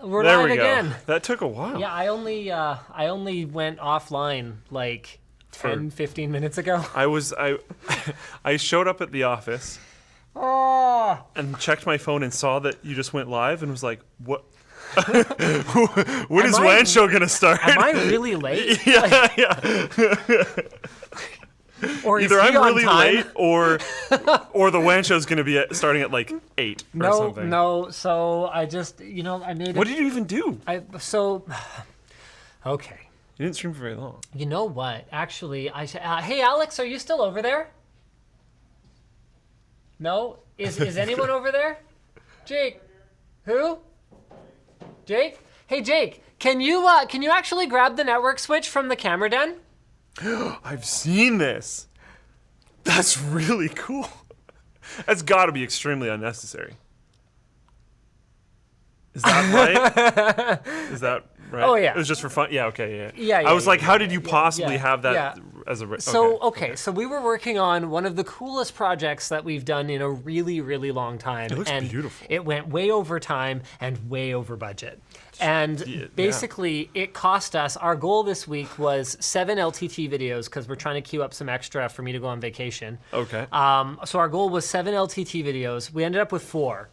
We're there live we go. again. That took a while. Yeah, I only went offline like 10, 15 minutes ago. I showed up at the office and checked my phone and saw that you just went live and was like, what? When is WAN show gonna start? Am I really late? Yeah. Or Either I'm really late or the WAN show's gonna be starting at like 8 or something. No. So I just, I made it. What did you even do? Okay. You didn't stream for very long. You know what? Actually, hey Alex, are you still over there? No? Is anyone over there? Jake. Who? Jake? Hey Jake, can you actually grab the network switch from the camera den? I've seen this. That's really cool. That's got to be extremely unnecessary. Is that right? Is that right? Oh, yeah. It was just for fun. Yeah. Okay. Yeah. I was like, how did you possibly have that as a? So we were working on one of the coolest projects that we've done in a really, really long time. It looks and beautiful. It went way over time and way over budget. And basically, it cost us, our goal this week was 7 LTT videos because we're trying to queue up some extra for me to go on vacation. Okay. So our goal was 7 LTT videos. We ended up with 4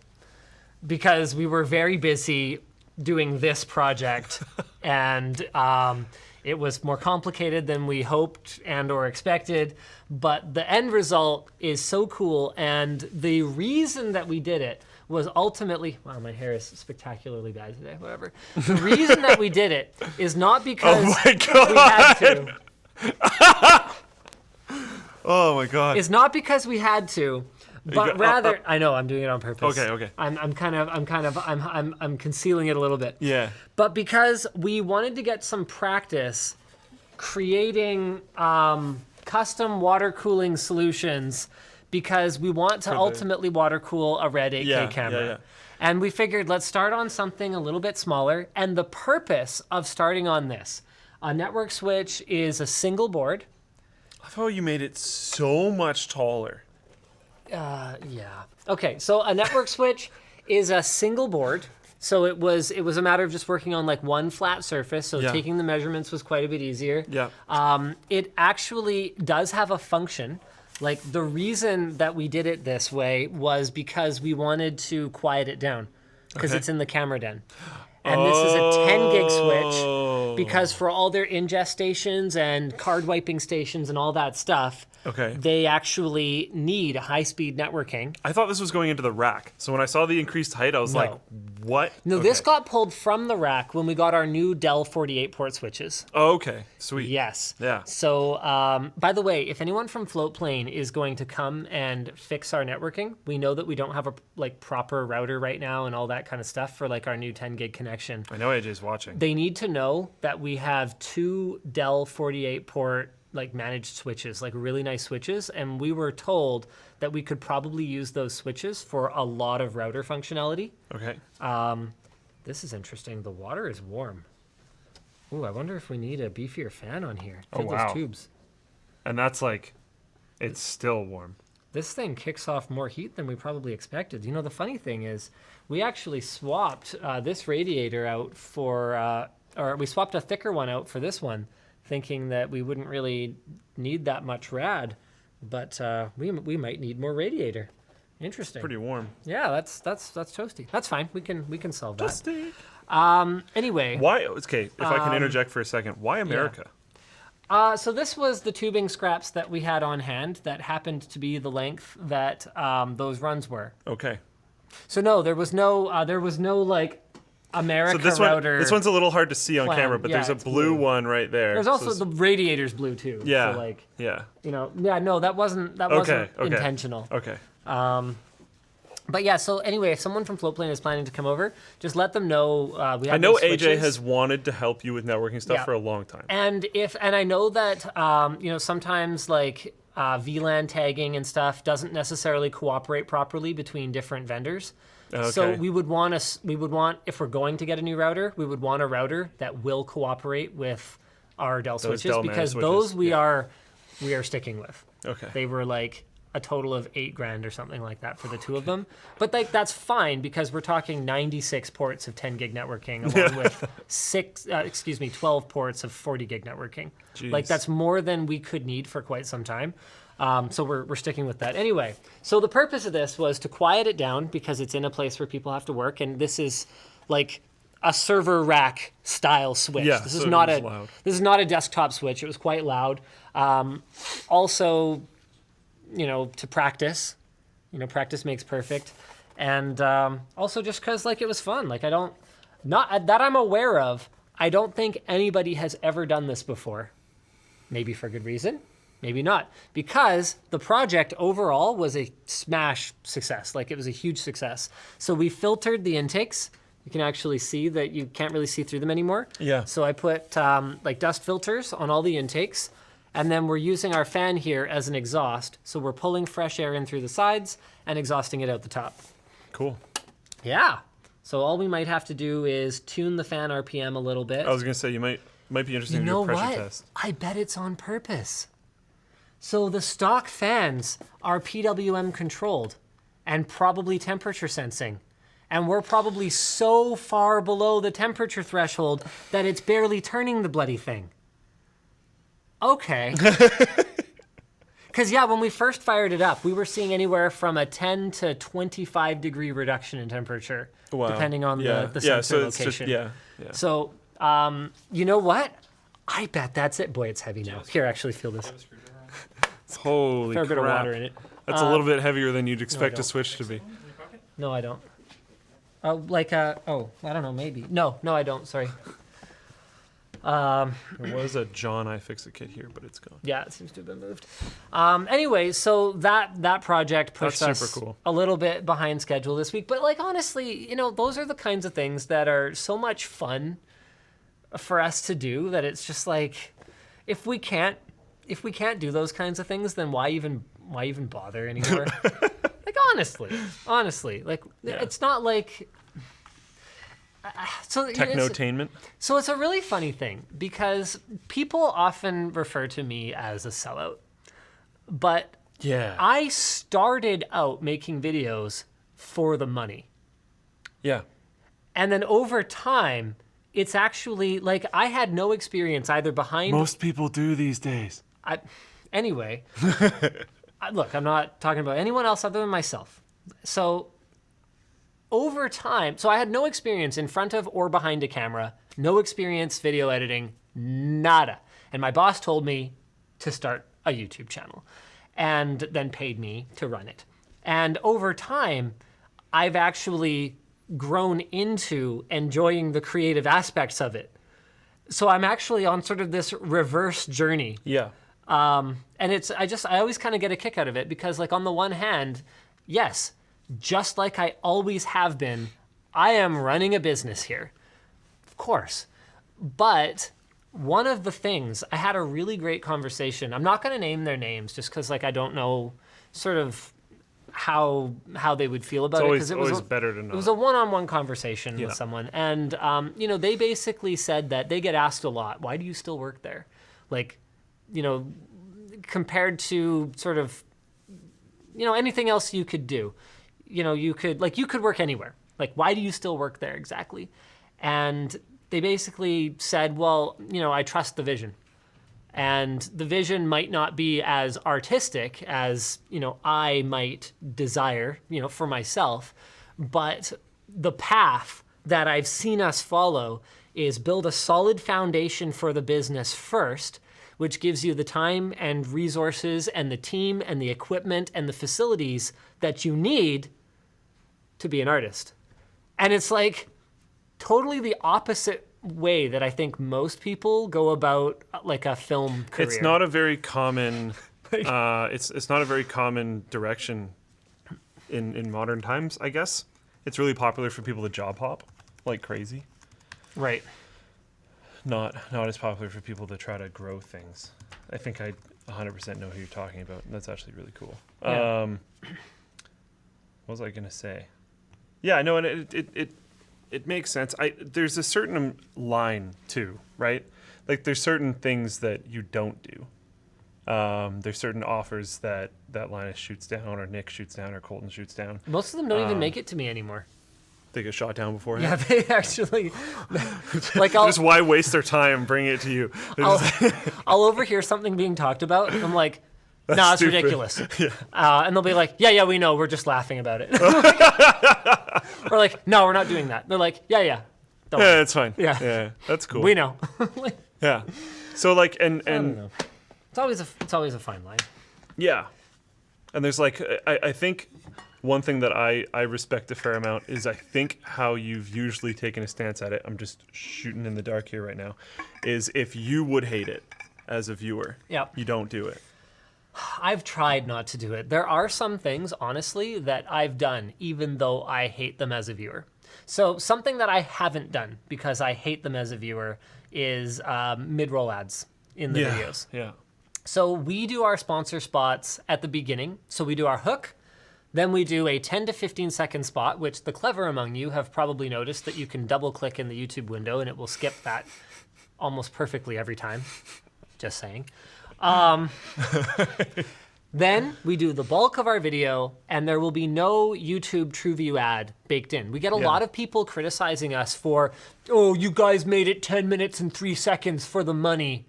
because we were very busy doing this project and it was more complicated than we hoped and or expected, but the end result is so cool. And the reason that we did it was ultimately, wow, my hair is spectacularly bad today, whatever. The reason that we did it is not because we had to. Oh my God. It's not because we had to, but rather, I know I'm doing it on purpose. Okay. I'm concealing it a little bit. Yeah. But because we wanted to get some practice creating custom water cooling solutions because we want to ultimately water cool a Red 8K camera. Yeah. And we figured let's start on something a little bit smaller. And the purpose of starting on this, a network switch is a single board. I thought you made it so much taller. Yeah. Okay, so a network switch is a single board. So it was a matter of just working on like one flat surface. So taking the measurements was quite a bit easier. Yeah. It actually does have a function. Like the reason that we did it this way was because we wanted to quiet it down because it's in the camera den. And this is a 10 gig switch because for all their ingest stations and card wiping stations and all that stuff, they actually need high-speed networking. I thought this was going into the rack. So when I saw the increased height, I was like, what? No, this got pulled from the rack when we got our new Dell 48 port switches. Oh, okay. Sweet. Yes. Yeah. So, by the way, if anyone from Floatplane is going to come and fix our networking, we know that we don't have a proper router right now and all that kind of stuff for like our new 10 gig connection. I know AJ's watching. They need to know that we have 2 Dell 48 port like managed switches, like really nice switches, and we were told that we could probably use those switches for a lot of router functionality. Okay. This is interesting. The water is warm. Ooh, I wonder if we need a beefier fan on here. Oh, wow. Those tubes. And that's like, it's still warm. This thing kicks off more heat than we probably expected. You know, the funny thing is, we actually swapped this radiator out for, or we swapped a thicker one out for this one, thinking that we wouldn't really need that much rad, but we might need more radiator. Interesting. Pretty warm. Yeah, that's toasty. That's fine. We can solve that. Toasty. Anyway. Why? Okay, if I can interject for a second. Why America? So this was the tubing scraps that we had on hand that happened to be the length that those runs were. Okay. So no, there was no like America router. This one's a little hard to see on camera, but there's a blue one right there. There's also the radiator's blue too. Yeah. So like, yeah. No, that wasn't intentional. Okay. But yeah, so anyway, if someone from Floatplane is planning to come over, just let them know. I know AJ has wanted to help you with networking stuff for a long time. And I know that sometimes like VLAN tagging and stuff doesn't necessarily cooperate properly between different vendors. Okay. So we would want if we're going to get a new router, we would want a router that will cooperate with our Dell switches because those we are sticking with. Okay. They were like a total of $8,000 or something like that for the two of them. But like that's fine because we're talking 96 ports of 10 gig networking along with 12 ports of 40 gig networking. Jeez. Like that's more than we could need for quite some time. So we're sticking with that. Anyway, so the purpose of this was to quiet it down because it's in a place where people have to work, and this is like a server rack style switch. Yeah, this so is not loud. This is not a desktop switch. It was quite loud. Also, to practice. Practice makes perfect, and also just because like it was fun. Like not that I'm aware of. I don't think anybody has ever done this before. Maybe for good reason. Maybe not, because the project overall was a smash success. Like it was a huge success. So we filtered the intakes. You can actually see that you can't really see through them anymore. Yeah. So I put like dust filters on all the intakes, and then we're using our fan here as an exhaust. So we're pulling fresh air in through the sides and exhausting it out the top. Cool. Yeah. So all we might have to do is tune the fan RPM a little bit. I was gonna say you might be interested in your pressure test. I bet it's on purpose. So the stock fans are PWM controlled and probably temperature sensing. And we're probably so far below the temperature threshold that it's barely turning the bloody thing. Okay. Because, yeah, when we first fired it up, we were seeing anywhere from a 10 to 25 degree reduction in temperature, depending on the sensor location. So, you know what? I bet that's it. Boy, it's heavy now. Here, actually feel this. Holy Fair crap. bit of water in it. That's a little bit heavier than you'd expect a switch to be. No, I don't. I don't know, maybe. No, I don't, sorry. There was a John iFixit kit here, but it's gone. Yeah, it seems to have been moved. Anyway, so that project pushed That's us super cool. a little bit behind schedule this week. But like honestly, those are the kinds of things that are so much fun for us to do that it's just like if we can't do those kinds of things, then why even bother anymore? Like honestly, like it's not like so Technotainment. So it's a really funny thing because people often refer to me as a sellout, but Yeah. I started out making videos for the money, Yeah. and then over time, it's actually like I had no experience either behind. Most people do these days. Anyway, look, I'm not talking about anyone else other than myself. So over time, so I had no experience in front of or behind a camera, no experience video editing, nada. And my boss told me to start a YouTube channel and then paid me to run it. And over time, I've actually grown into enjoying the creative aspects of it. So I'm actually on sort of this reverse journey. Yeah. And I always kind of get a kick out of it because like on the one hand, yes, just like I always have been, I am running a business here, of course. But one of the things, I had a really great conversation. I'm not going to name their names just because like I don't know sort of how they would feel about it. It's always better to know. It was a one-on-one conversation with someone. And, they basically said that they get asked a lot, why do you still work there? Like, compared to sort of, anything else you could do. You could work anywhere. Like, why do you still work there exactly? And they basically said, well, I trust the vision. And the vision might not be as artistic as, I might desire, for myself. But the path that I've seen us follow is build a solid foundation for the business first, which gives you the time and resources and the team and the equipment and the facilities that you need to be an artist. And it's like totally the opposite way that I think most people go about like a film career. It's not a very common it's not a very common direction in modern times, I guess. It's really popular for people to job hop like crazy. Right. Not as popular for people to try to grow things. I think I 100% know who you're talking about. And that's actually really cool. Yeah. What was I going to say? Yeah, I know, and it makes sense. There's a certain line too, right? Like there's certain things that you don't do. There's certain offers that Linus shoots down, or Nick shoots down, or Colton shoots down. Most of them don't even make it to me anymore. They get shot down beforehand. Yeah, they actually. Like Just why waste their time bringing it to you? I'll overhear something being talked about, and I'm like, "Nah, it's stupid. ridiculous." Yeah. And they'll be like, "Yeah, we know. We're just laughing about it." We're like, "No, we're not doing that." They're like, "Yeah, don't worry. Yeah, it's fine. Yeah. That's cool. We know." Yeah. So like, I don't know. It's always a fine line. Yeah. And there's like, I think one thing that I respect a fair amount is I think how you've usually taken a stance at it, I'm just shooting in the dark here right now, is if you would hate it as a viewer, you don't do it. I've tried not to do it. There are some things, honestly, that I've done, even though I hate them as a viewer. So something that I haven't done because I hate them as a viewer is mid-roll ads in the videos. Yeah. So we do our sponsor spots at the beginning. So we do our hook, then we do a 10 to 15 second spot, which the clever among you have probably noticed that you can double click in the YouTube window and it will skip that almost perfectly every time. Just saying. Then we do the bulk of our video, and there will be no YouTube TrueView ad baked in. We get a lot of people criticizing us for, oh, you guys made it 10 minutes and 3 seconds for the money.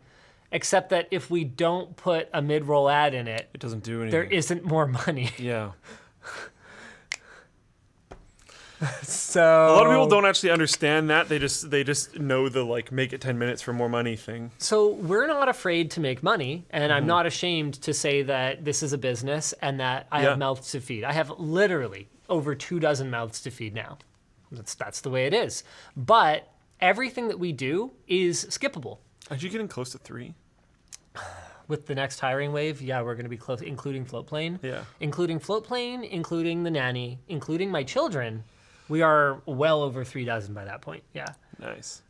Except that if we don't put a mid-roll ad in it, It doesn't do anything. there isn't more money. Yeah. So A lot of people don't actually understand that. They just know the like make it 10 minutes for more money thing. So we're not afraid to make money, and I'm not ashamed to say that this is a business and that I have mouths to feed. I have literally over 24 mouths to feed now. That's the way it is. But everything that we do is skippable. Are you getting close to 3? With the next hiring wave, we're going to be close, including Floatplane. Yeah. Including Floatplane, including the nanny, including my children. We are well over 36 by that point. Yeah. Nice.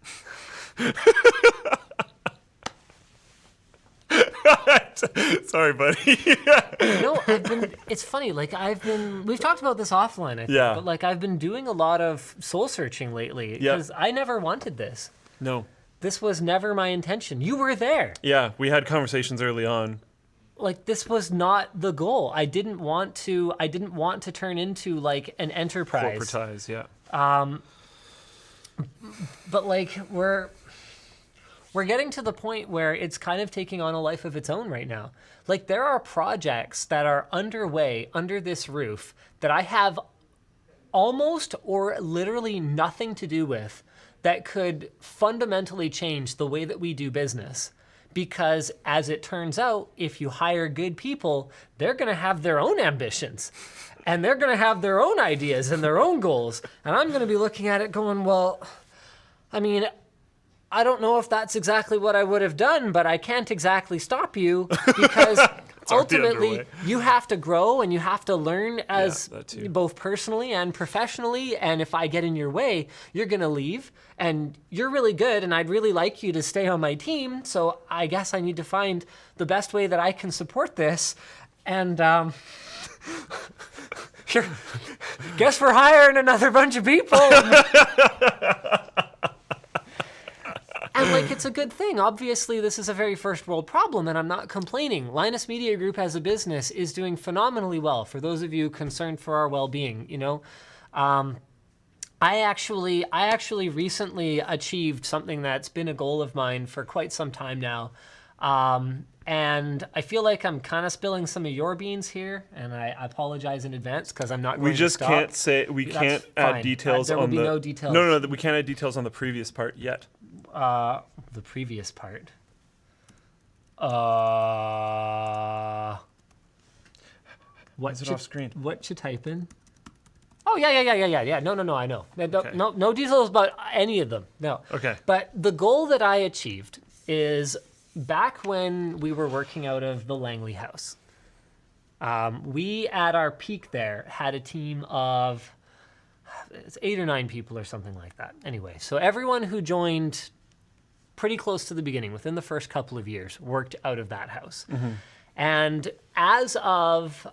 Sorry, buddy. No, it's funny. Like we've talked about this offline, I think. Yeah. But like I've been doing a lot of soul searching lately because I never wanted this. No. This was never my intention. You were there. Yeah, we had conversations early on. Like this was not the goal. I didn't want to turn into like an enterprise. Corporatize, yeah. But like we're getting to the point where it's kind of taking on a life of its own right now. Like there are projects that are underway under this roof that I have almost or literally nothing to do with that could fundamentally change the way that we do business. Because as it turns out, if you hire good people, they're going to have their own ambitions and they're going to have their own ideas and their own goals. And I'm going to be looking at it going, well, I mean, I don't know if that's exactly what I would have done, but I can't exactly stop you because ultimately you have to grow and you have to learn as both personally and professionally. And if I get in your way, you're going to leave and you're really good. And I'd really like you to stay on my team. So I guess I need to find the best way that I can support this. And guess we're hiring another bunch of people. And like, it's a good thing. Obviously, this is a very first world problem, and I'm not complaining. Linus Media Group as a business is doing phenomenally well. For those of you concerned for our well-being, you know, I actually recently achieved something that's been a goal of mine for quite some time now. And I feel like I'm kind of spilling some of your beans here, and I apologize in advance because I'm not going to stop. We can't add details on the... There will be no details. No, we can't add details on the previous part yet. The previous part. Is it off screen? What you type in? Oh, yeah. No, I know. No details about any of them. No. Okay. But the goal that I achieved is back when we were working out of the Langley house. We, at our peak there, had a team of 8 or 9 people or something like that. Anyway, so everyone who joined pretty close to the beginning, within the first couple of years, worked out of that house. Mm-hmm. And as of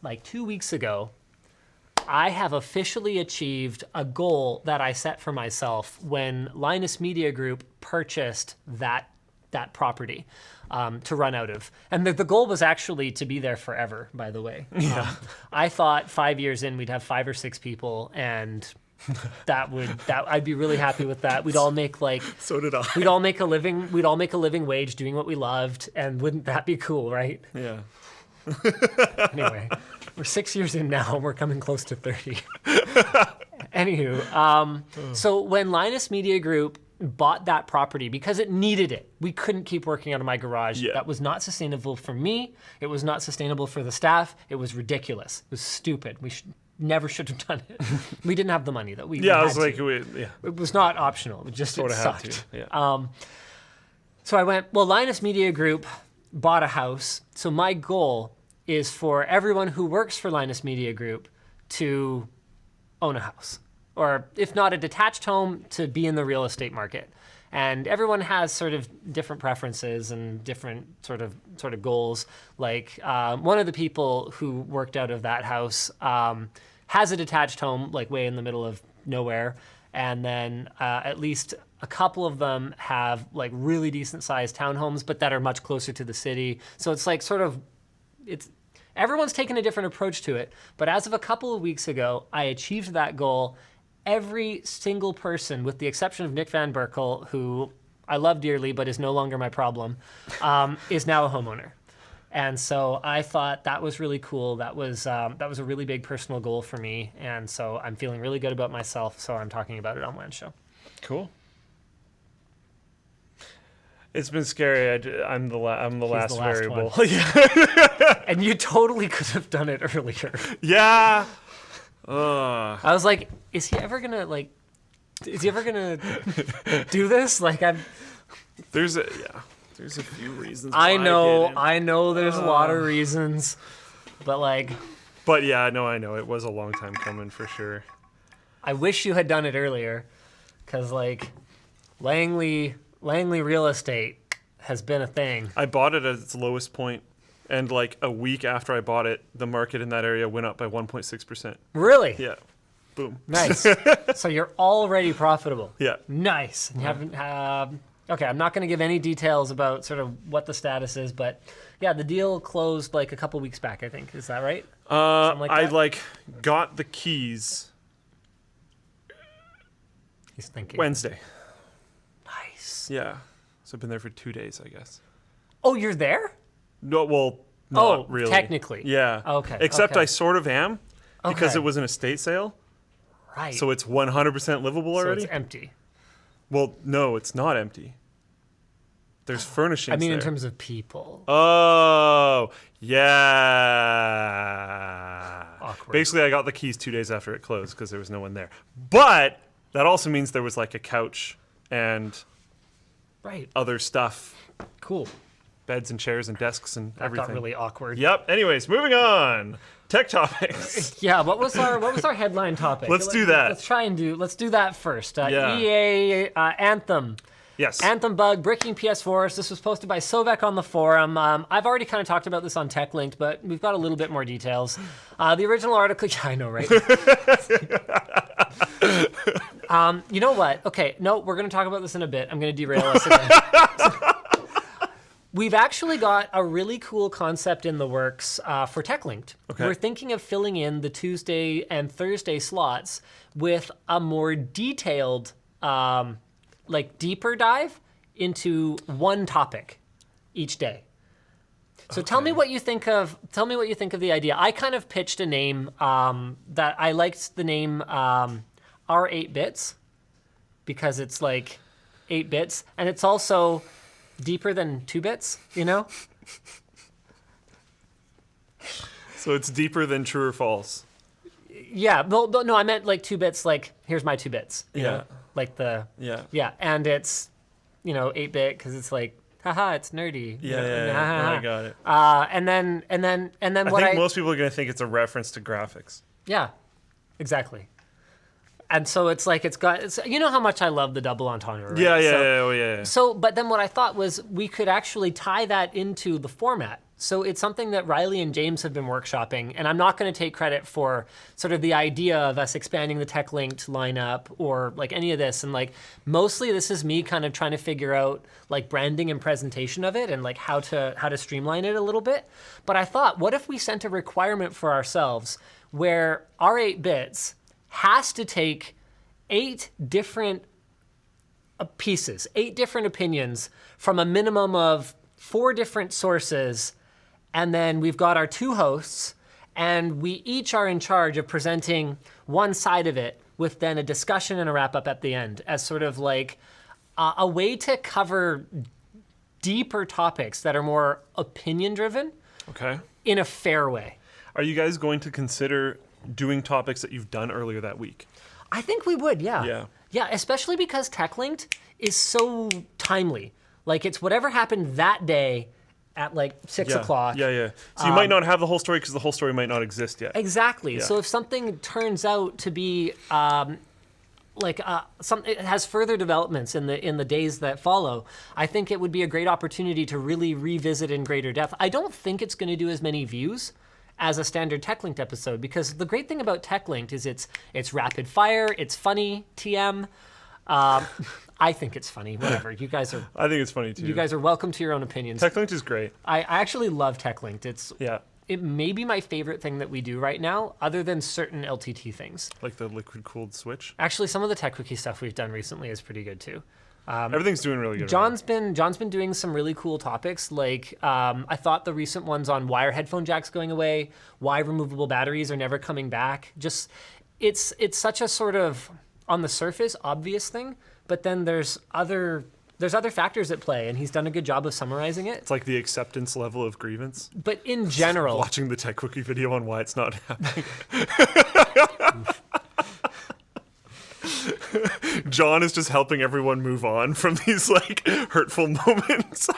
like 2 weeks ago, I have officially achieved a goal that I set for myself when Linus Media Group purchased that that property to run out of. And the goal was actually to be there forever, by the way. Yeah. I thought 5 years in, we'd have 5 or 6 people, and I'd be really happy with that. We'd all make like So did I. we'd all make a living wage doing what we loved, and wouldn't that be cool, right? Yeah. Anyway, we're 6 years in now, and we're coming close to 30. Anywho, so when Linus Media Group bought that property because it needed it, we couldn't keep working out of my garage. Yeah. That was not sustainable for me. It was not sustainable for the staff. It was ridiculous. It was stupid. We never should have done it. We didn't have the money that we Yeah, I had was to. like, It was not optional. It just sort it of had sucked. to. Yeah. So I went, well, Linus Media Group bought a house. So my goal is for everyone who works for Linus Media Group to own a house, or if not a detached home, to be in the real estate market. And everyone has sort of different preferences and different sort of goals. Like one of the people who worked out of that house has a detached home, like way in the middle of nowhere. And then at least a couple of them have like really decent sized townhomes, but that are much closer to the city. So it's like sort of, everyone's taken a different approach to it. But as of a couple of weeks ago, I achieved that goal. Every single person, with the exception of Nick Van Berkel, who I love dearly but is no longer my problem, is now a homeowner. And so I thought that was really cool. That was a really big personal goal for me. And so I'm feeling really good about myself. So I'm talking about it on WAN Show. Cool. It's been scary. I'm the last variable. Yeah. And you totally could have done it earlier. Yeah. I was like, is he ever gonna do this? Like There's a few reasons. I why know there's a lot of reasons, but like, But yeah, no, I know it was a long time coming for sure. I wish you had done it earlier, because like Langley real estate has been a thing. I bought it at its lowest point, and like a week after I bought it, the market in that area went up by 1.6%. Really? Yeah. Boom. Nice. So you're already profitable. Yeah. Nice. And you haven't. Okay, I'm not going to give any details about sort of what the status is, but yeah, the deal closed like a couple weeks back, I think. Is that right? Something like I that? got the keys He's thinking. Wednesday. Nice. Yeah. So I've been there for 2 days, I guess. Oh, you're there? No, well, not really. Technically. Yeah. Okay. Except okay. I sort of am, because Okay. it was an estate sale, Right. so it's 100% livable So already. it's empty. Well, no, it's not empty. There's furnishings I mean, in there. terms of people. Oh, yeah. Awkward. Basically, I got the keys 2 days after it closed because there was no one there. But that also means there was like a couch and Right. other stuff, Cool. beds and chairs and desks and That everything. got really awkward. Yep. Anyways, moving on. Tech topics. Yeah. What was our headline topic? Let's do that. Let's do that first. Yeah. EA Anthem. Yes. Anthem bug, Bricking PS4s. This was posted by Sovek on the forum. I've already kind of talked about this on Techlinked, but we've got a little bit more details. The original article, yeah, I know, right? You know what? Okay, no, we're going to talk about this in a bit. I'm going to derail us again. We've actually got a really cool concept in the works for Techlinked. Okay. We're thinking of filling in the Tuesday and Thursday slots with a more detailed, deeper dive into one topic each day. So tell me what you think of. Tell me what you think of the idea. I kind of pitched a name that I liked the name R8 bits because it's like 8 bits, and it's also deeper than 2 bits. You know? So it's deeper than true or false. Yeah. Well, no, I meant like 2 bits. Like here's my 2 bits. You know? Yeah. Like the. Yeah. Yeah, and it's 8-bit because it's like, haha, it's nerdy. Yeah, I got it. And then I what think most people are going to think it's a reference to graphics. Yeah, exactly. And so it's like you know how much I love the double entendre, right? Yeah. So, Oh, yeah. So, but then what I thought was we could actually tie that into the format. So it's something that Riley and James have been workshopping, and I'm not going to take credit for sort of the idea of us expanding the Techlinked lineup or like any of this. And like mostly this is me kind of trying to figure out like branding and presentation of it and like how to streamline it a little bit. But I thought, what if we sent a requirement for ourselves where our 8-bits has to take 8 different pieces, 8 different opinions from a minimum of 4 different sources, and then we've got our 2 hosts, and we each are in charge of presenting one side of it with then a discussion and a wrap-up at the end as sort of like a way to cover deeper topics that are more opinion-driven in a fair way. Are you guys going to consider doing topics that you've done earlier that week? I think we would, yeah. Yeah. Yeah, especially because Techlinked is so timely. Like, it's whatever happened that day at like 6 o'clock. Yeah. So you might not have the whole story because the whole story might not exist yet. Exactly. Yeah. So if something turns out to be it has further developments in the days that follow, I think it would be a great opportunity to really revisit in greater depth. I don't think it's going to do as many views as a standard Techlinked episode, because the great thing about Techlinked is it's rapid fire, it's funny, TM. I think it's funny. Whatever. You guys are. I think it's funny too. You guys are welcome to your own opinions. Techlinked is great. I actually love Techlinked. It may be my favorite thing that we do right now, other than certain LTT things. Like the liquid cooled switch. Actually, some of the Techquickie stuff we've done recently is pretty good too. Everything's doing really good. John's been doing some really cool topics. Like I thought the recent ones on why are headphone jacks going away, why removable batteries are never coming back. Just it's such a sort of on the surface obvious thing, but then there's other factors at play, and he's done a good job of summarizing it. It's like the acceptance level of grievance. But in general, watching the Techquickie video on why it's not happening. John is just helping everyone move on from these like hurtful moments.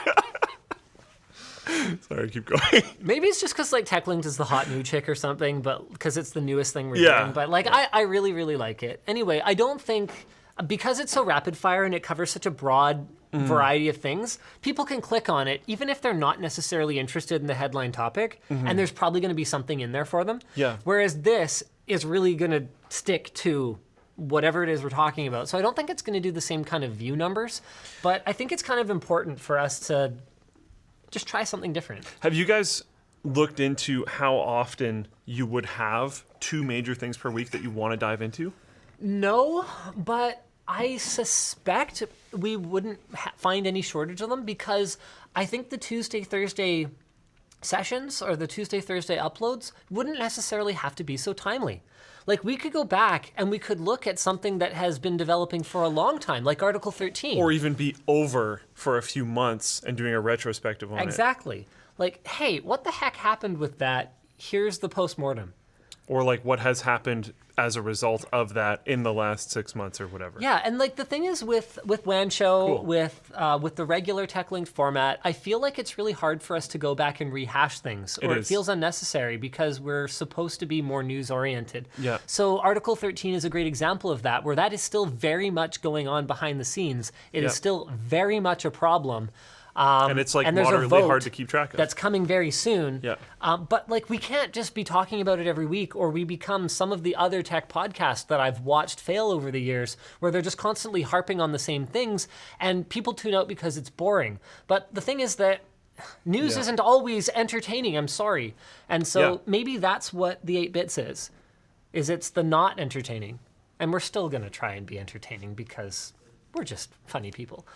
Sorry, keep going. Maybe it's just because like Techlinked is the hot new chick or something, but because it's the newest thing we're doing. But like I really, really like it. Anyway, I don't think, because it's so rapid fire and it covers such a broad variety of things, people can click on it even if they're not necessarily interested in the headline topic, and there's probably going to be something in there for them. Yeah. Whereas this is really going to stick to whatever it is we're talking about. So I don't think it's going to do the same kind of view numbers, but I think it's kind of important for us to just try something different. Have you guys looked into how often you would have 2 major things per week that you want to dive into? No, but I suspect we wouldn't find any shortage of them, because I think the Tuesday-Thursday sessions or the Tuesday-Thursday uploads wouldn't necessarily have to be so timely. Like, we could go back and we could look at something that has been developing for a long time, like Article 13. Or even be over for a few months and doing a retrospective on it. Exactly. Like, hey, what the heck happened with that? Here's the postmortem. Or like what has happened as a result of that in the last 6 months or whatever. Yeah, and like the thing is with WAN Show, with the regular Techlinked format, I feel like it's really hard for us to go back and rehash things, or it feels unnecessary because we're supposed to be more news oriented. Yeah. So Article 13 is a great example of that, where that is still very much going on behind the scenes. It is still very much a problem. And it's like moderately hard to keep track of. That's coming very soon. Yeah. But like, we can't just be talking about it every week, or we become some of the other tech podcasts that I've watched fail over the years, where they're just constantly harping on the same things, and people tune out because it's boring. But the thing is that news isn't always entertaining, I'm sorry. And so maybe that's what the 8-bits is it's the not entertaining. And we're still gonna try and be entertaining because we're just funny people.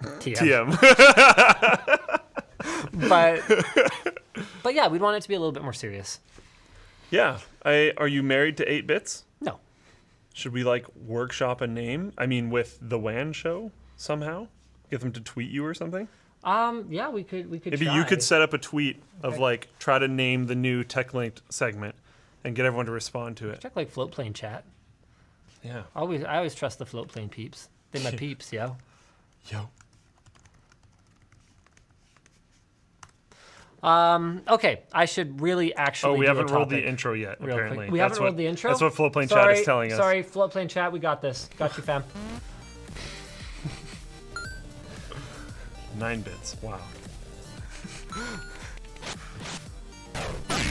TM. But yeah, we'd want it to be a little bit more serious. Yeah. Are you married to 8-bits? No. Should we like workshop a name? I mean, with the WAN show somehow? Get them to tweet you or something? Yeah, we could Maybe try. you could set up a tweet of like, try to name the new Techlinked segment and get everyone to respond to it. Check like Floatplane chat. Yeah. I always trust the Floatplane peeps. They're my peeps, yo. Yo. Okay, I should really actually. Oh, we do haven't a rolled topic the intro yet, real apparently. Quick. We haven't rolled the intro? That's what Floatplane chat is telling us. Sorry, Floatplane chat, we got this. Got you, fam. 9 bits. Wow.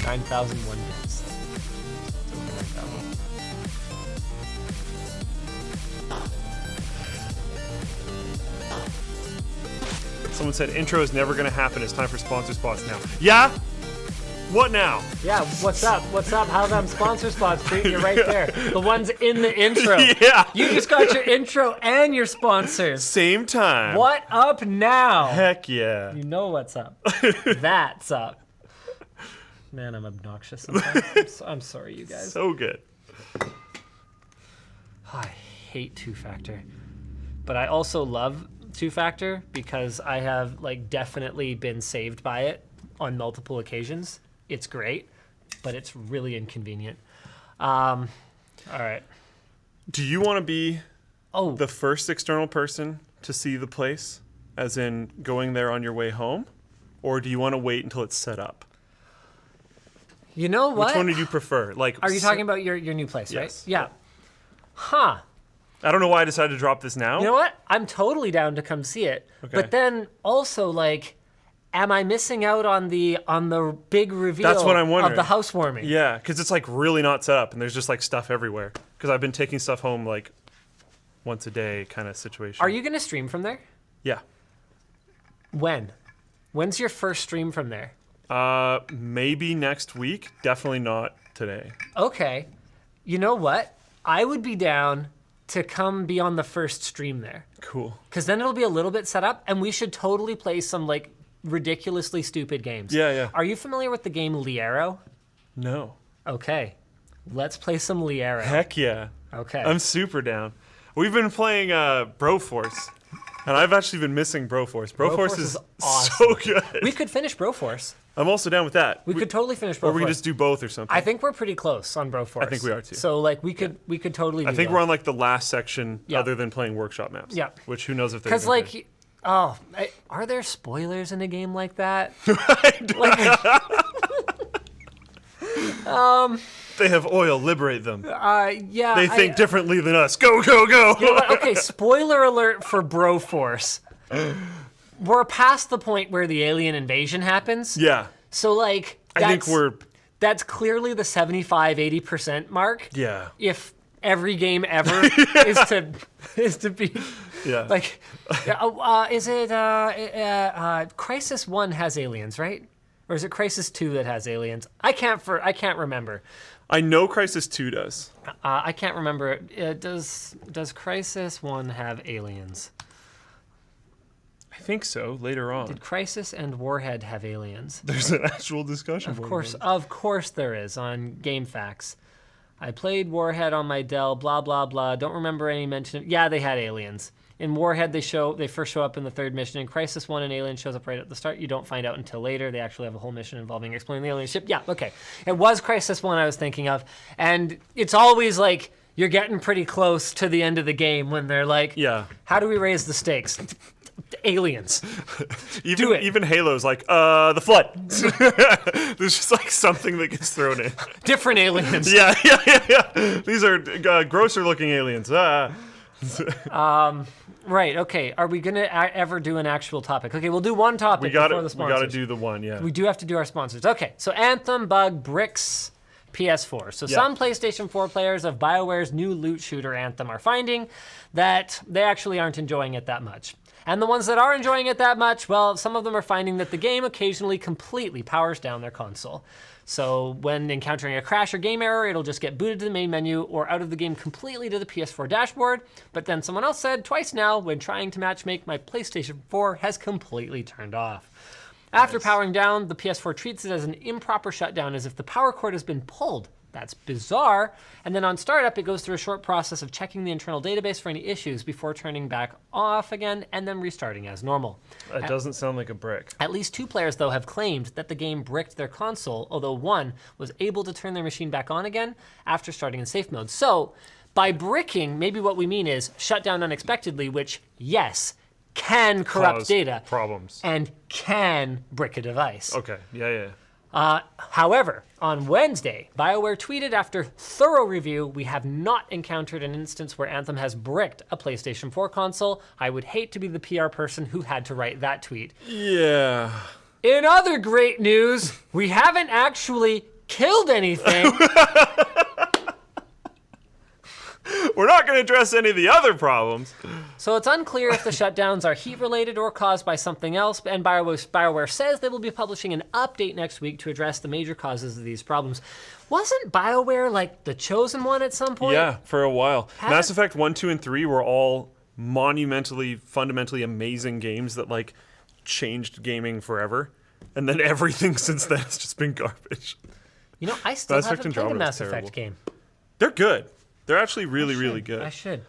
9,001 bits. Over 9,000. Someone said intro is never going to happen. It's time for sponsor spots now. Yeah? What now? Yeah, what's up? What's up? How them sponsor spots treating you right there? The ones in the intro. Yeah. You just got your intro and your sponsors. Same time. What up now? Heck yeah. You know what's up. That's up. Man, I'm obnoxious sometimes. I'm sorry, you guys. So good. I hate two-factor. But I also love two-factor because I have like definitely been saved by it on multiple occasions. It's great, but it's really inconvenient. All right. Do you want to be Oh, the first external person to see the place, as in going there on your way home? Or do you want to wait until it's set up? you know what? Which one do you prefer? Like, Are you talking about your new place, Yes. right? Yeah. Huh. I don't know why I decided to drop this now. You know what? I'm totally down to come see it. Okay. But then also, like, am I missing out on the big reveal That's what I'm of wondering. the housewarming? Yeah, because it's like really not set up, and there's just like stuff everywhere. Because I've been taking stuff home like once a day kind of situation. Are you going to stream from there? Yeah. When? When's your first stream from there? Maybe next week. Definitely not today. Okay. You know what? I would be down to come be on the first stream there. Cool. Because then it'll be a little bit set up, and we should totally play some, like, ridiculously stupid games. Yeah, yeah. Are you familiar with the game Liero? No. Okay. Let's play some Liero. Heck yeah. Okay. I'm super down. We've been playing Broforce, and I've actually been missing Broforce. Broforce is awesome. so good. We could finish Broforce. I'm also down with that. We could totally finish Broforce. Or we can just do both or something. I think we're pretty close on Broforce. I think we are too. So like we could totally do I think both. we're on like the last section Yeah. other than playing workshop maps. Yeah. Which who knows if they're Because even good. like are there spoilers in a game like that? They have oil, liberate them. Yeah. They think differently than us. Go, go, go. You know what? Okay, spoiler alert for Broforce. We're past the point where the alien invasion happens. Yeah. So like I think that's clearly the 75-80% mark. Yeah. If every game ever is to be Yeah. like is it Crisis 1 has aliens, right? Or is it Crisis 2 that has aliens? I can't remember. I know Crisis 2 does. I can't remember. Does Crisis 1 have aliens? I think so, later on. Did Crisis and Warhead have aliens? There's an actual discussion. Of course there is on GameFAQs. I played Warhead on my Dell, blah, blah, blah. Don't remember any mention of, yeah, they had aliens. In Warhead, they first show up in the third mission. In Crisis 1, an alien shows up right at the start. You don't find out until later. They actually have a whole mission involving explaining the alien ship. Yeah, okay. It was Crisis 1 I was thinking of. And it's always like, you're getting pretty close to the end of the game when they're like, Yeah. how do we raise the stakes? Aliens. Even Halo's like, the flood. There's just like something that gets thrown in. Different aliens. Yeah. These are grosser looking aliens. Right, okay. Are we going to ever do an actual topic? Okay, we'll do one topic before the We sponsors. gotta do the one, yeah. We do have to do our sponsors. Okay, so Anthem, Bug, Bricks, PS4. So Yeah. some PlayStation 4 players of BioWare's new loot shooter Anthem are finding that they actually aren't enjoying it that much. And the ones that are enjoying it that much, well, some of them are finding that the game occasionally completely powers down their console. So when encountering a crash or game error, it'll just get booted to the main menu or out of the game completely to the PS4 dashboard. But then someone else said twice now, when trying to matchmake, my PlayStation 4 has completely turned off. After powering down, the PS4 treats it as an improper shutdown, as if the power cord has been pulled. That's bizarre. And then on startup, it goes through a short process of checking the internal database for any issues before turning back off again and then restarting as normal. That doesn't sound like a brick. At least 2 players, though, have claimed that the game bricked their console, although one was able to turn their machine back on again after starting in safe mode. So by bricking, maybe what we mean is shut down unexpectedly, which, yes, can corrupt Cause data problems. and can brick a device. Okay, yeah. However, on Wednesday, BioWare tweeted after thorough review, we have not encountered an instance where Anthem has bricked a PlayStation 4 console. I would hate to be the PR person who had to write that tweet. Yeah. In other great news, we haven't actually killed anything. We're not going to address any of the other problems. So it's unclear if the shutdowns are heat-related or caused by something else, and BioWare says they will be publishing an update next week to address the major causes of these problems. Wasn't BioWare like the chosen one at some point? Yeah, for a while. Mass Effect 1, 2, and 3 were all monumentally, fundamentally amazing games that like changed gaming forever. And then everything since then has just been garbage. You know, I still Mass Effect haven't played a Andromeda Mass was Effect terrible. game. They're good. They're actually really good. I should.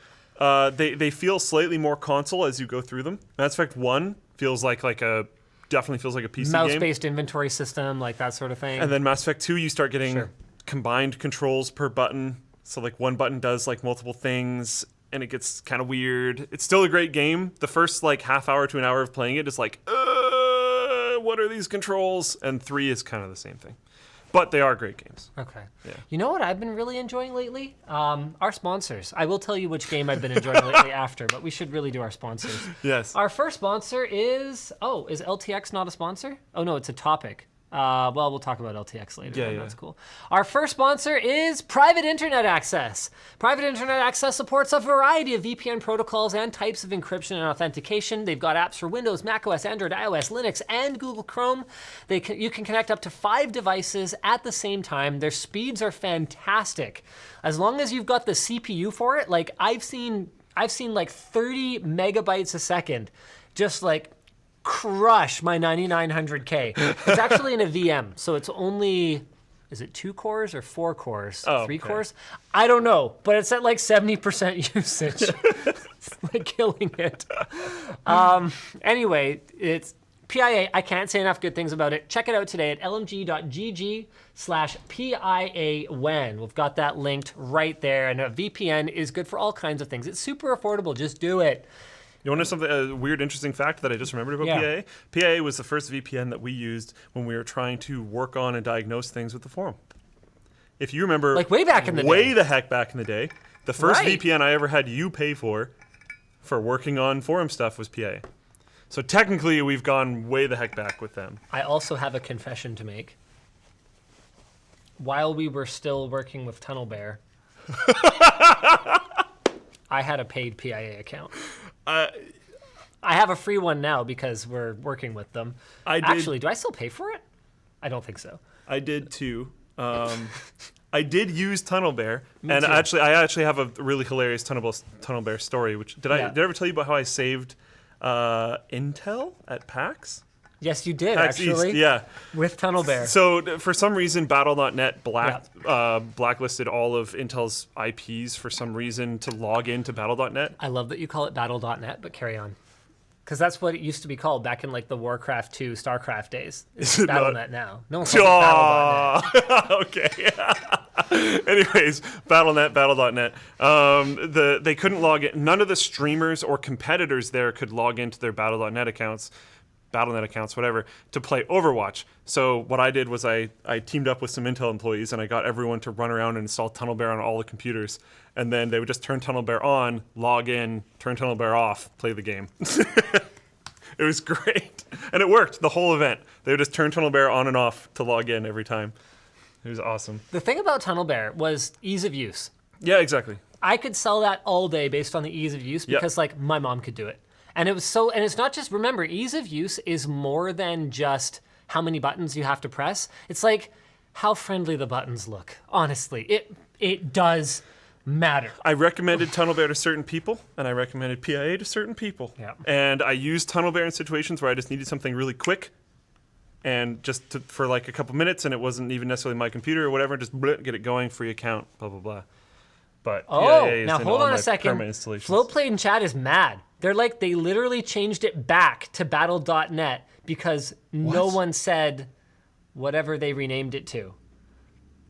They feel slightly more console as you go through them. Mass Effect 1 feels definitely feels like a PC game. Mouse-based inventory system, like that sort of thing. And then Mass Effect 2, you start getting combined controls per button. So like one button does like multiple things, and it gets kind of weird. It's still a great game. The first like half hour to an hour of playing it is like, what are these controls? And 3 is kind of the same thing. But they are great games. Okay. Yeah. You know what I've been really enjoying lately? Our sponsors. I will tell you which game I've been enjoying lately after, but we should really do our sponsors. Yes. Our first sponsor is LTX not a sponsor? Oh no, it's a topic. Well, we'll talk about LTX later. Yeah. That's cool. Our first sponsor is Private Internet Access. Private Internet Access supports a variety of VPN protocols and types of encryption and authentication. They've got apps for Windows, macOS, Android, iOS, Linux, and Google Chrome. You can connect up to 5 devices at the same time. Their speeds are fantastic. As long as you've got the CPU for it, like I've seen like 30 megabytes a second, just like crush my 9900K. It's actually in a VM, so it's only, is it 2 cores or 4 cores? 3 cores? I don't know, but it's at like 70% usage. It's like killing it. Anyway, it's PIA. I can't say enough good things about it. Check it out today at lmg.gg/PIA WAN. We've got that linked right there, and a VPN is good for all kinds of things. It's super affordable. Just do it. You want to know something, a weird, interesting fact that I just remembered about PIA? PIA was the first VPN that we used when we were trying to work on and diagnose things with the forum. If you remember, like way back in the day. Way the heck back in the day, the first VPN I ever had you pay for working on forum stuff was PIA. So technically, we've gone way the heck back with them. I also have a confession to make. While we were still working with Tunnel Bear, I had a paid PIA account. I have a free one now because we're working with them. Actually, do I still pay for it? I don't think so. I did too. I did use Tunnel Bear, and too. I actually have a really hilarious Tunnel Bear story. Which did I ever tell you about how I saved Intel at PAX? Yes, you did, PAX actually. East, yeah. With Tunnel Bear. So for some reason, Battle.net blacklisted all of Intel's IPs for some reason to log into Battle.net. I love that you call it Battle.net, but carry on. Because that's what it used to be called back in like the Warcraft 2, StarCraft days. It's Battle.net now. No one calls it Battle.net. Okay. Anyways, Battle.net. They couldn't log in. None of the streamers or competitors there could log into their Battle.net accounts, whatever, to play Overwatch. So what I did was I teamed up with some Intel employees and I got everyone to run around and install Tunnel Bear on all the computers. And then they would just turn Tunnel Bear on, log in, turn Tunnel Bear off, play the game. It was great. And it worked the whole event. They would just turn Tunnel Bear on and off to log in every time. It was awesome. The thing about Tunnel Bear was ease of use. Yeah, exactly. I could sell that all day based on the ease of use because like my mom could do it. And it's not just, remember, ease of use is more than just how many buttons you have to press. It's like how friendly the buttons look. Honestly, it does matter. I recommended Tunnel Bear to certain people, and I recommended PIA to certain people. Yeah. And I used Tunnel Bear in situations where I just needed something really quick, and for like a couple minutes, and it wasn't even necessarily my computer or whatever, just get it going, free account, blah, blah, blah. But PIA is now in hold all on my a second. permanent installations. Floatplane chat is mad. They literally changed it back to Battle.net because no one said whatever they renamed it to.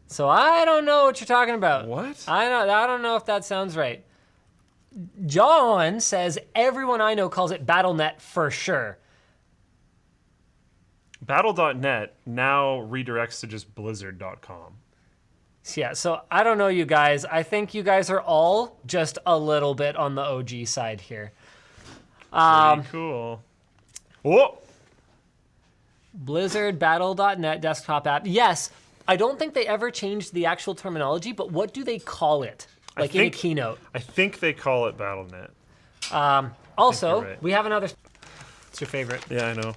So I don't know what you're talking about. What? I don't know if that sounds right. John says everyone I know calls it Battle.net for sure. Battle.net now redirects to just Blizzard.com. Yeah, so I don't know, you guys. I think you guys are all just a little bit on the OG side here. Pretty cool. Whoa! BlizzardBattle.net desktop app. Yes, I don't think they ever changed the actual terminology, but what do they call it? Like in a keynote. I think they call it Battle.net. Also, right. we have another. It's your favorite. Yeah, I know.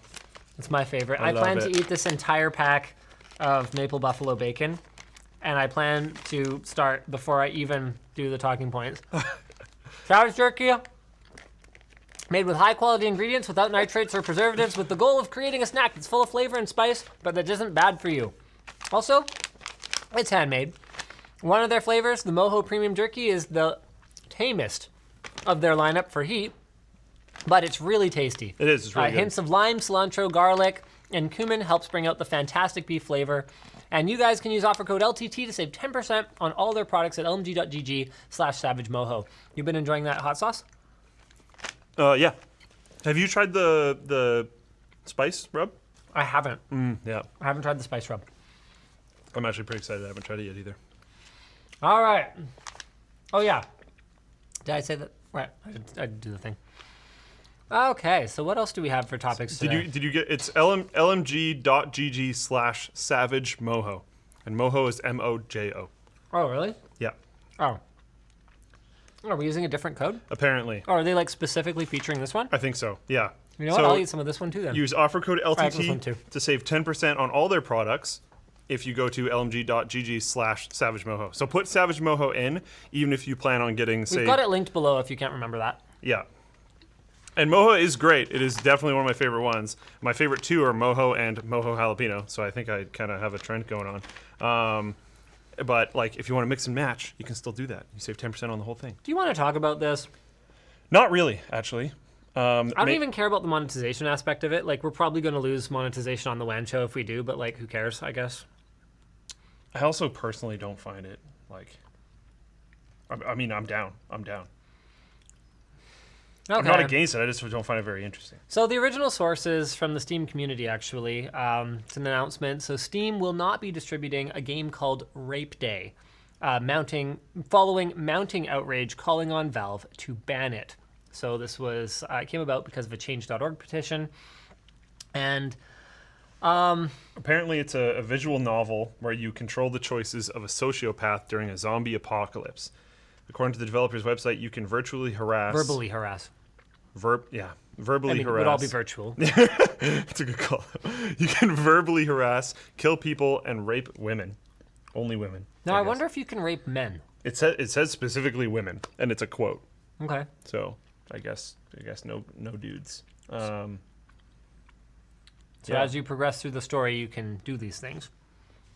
It's my favorite. I I plan love to it. eat this entire pack of maple buffalo bacon, and I plan to start before I even do the talking points. Savage jerky, made with high quality ingredients without nitrates or preservatives, with the goal of creating a snack that's full of flavor and spice, but that isn't bad for you. Also, it's handmade. One of their flavors, the Moho Premium Jerky, is the tamest of their lineup for heat, but it's really tasty. It is. It's really good. Hints of lime, cilantro, garlic, and cumin helps bring out the fantastic beef flavor. And you guys can use offer code LTT to save 10% on all their products at lmg.gg/savagemoho. You've been enjoying that hot sauce? Yeah. Have you tried the spice rub? I haven't. Yeah. I haven't tried the spice rub. I'm actually pretty excited. I haven't tried it yet either. All right. Oh, yeah. Did I say that? Right. I did do the thing. Okay, so what else do we have for topics today? Did you get it's lmg.gg/savagemoho, and moho is MOJO. Oh, really? Yeah. Oh. Are we using a different code? Apparently. Or are they like specifically featuring this one? I think so. Yeah. You know what? I'll eat some of this one too then. Use offer code like this one LTT too. to save 10% on all their products if you go to lmg.gg/savagemoho. So put Savage Moho in, even if you plan on getting, say... We've got it linked below if you can't remember that. Yeah. And Moho is great. It is definitely one of my favorite ones. My favorite two are Moho and Moho Jalapeno, so I think I kind of have a trend going on. But like, if you want to mix and match, you can still do that. You save 10% on the whole thing. Do you want to talk about this? Not really, actually. I don't even care about the monetization aspect of it. Like, we're probably going to lose monetization on the WAN show if we do, but like, who cares, I guess. I also personally don't find it, like... I mean, I'm down. Okay. I'm not against it. I just don't find it very interesting. So the original source is from the Steam community, actually. It's an announcement. So Steam will not be distributing a game called Rape Day, following mounting outrage calling on Valve to ban it. So this was came about because of a change.org petition. And apparently it's a visual novel where you control the choices of a sociopath during a zombie apocalypse. According to the developer's website, you can verbally harass. Verbally harass. Verbally It harass. would all be virtual. It's a good call. You can verbally harass, kill people, and rape women. Only women. Now, I wonder if you can rape men. It says specifically women, and it's a quote. Okay. So I guess no dudes. So as you progress through the story, you can do these things.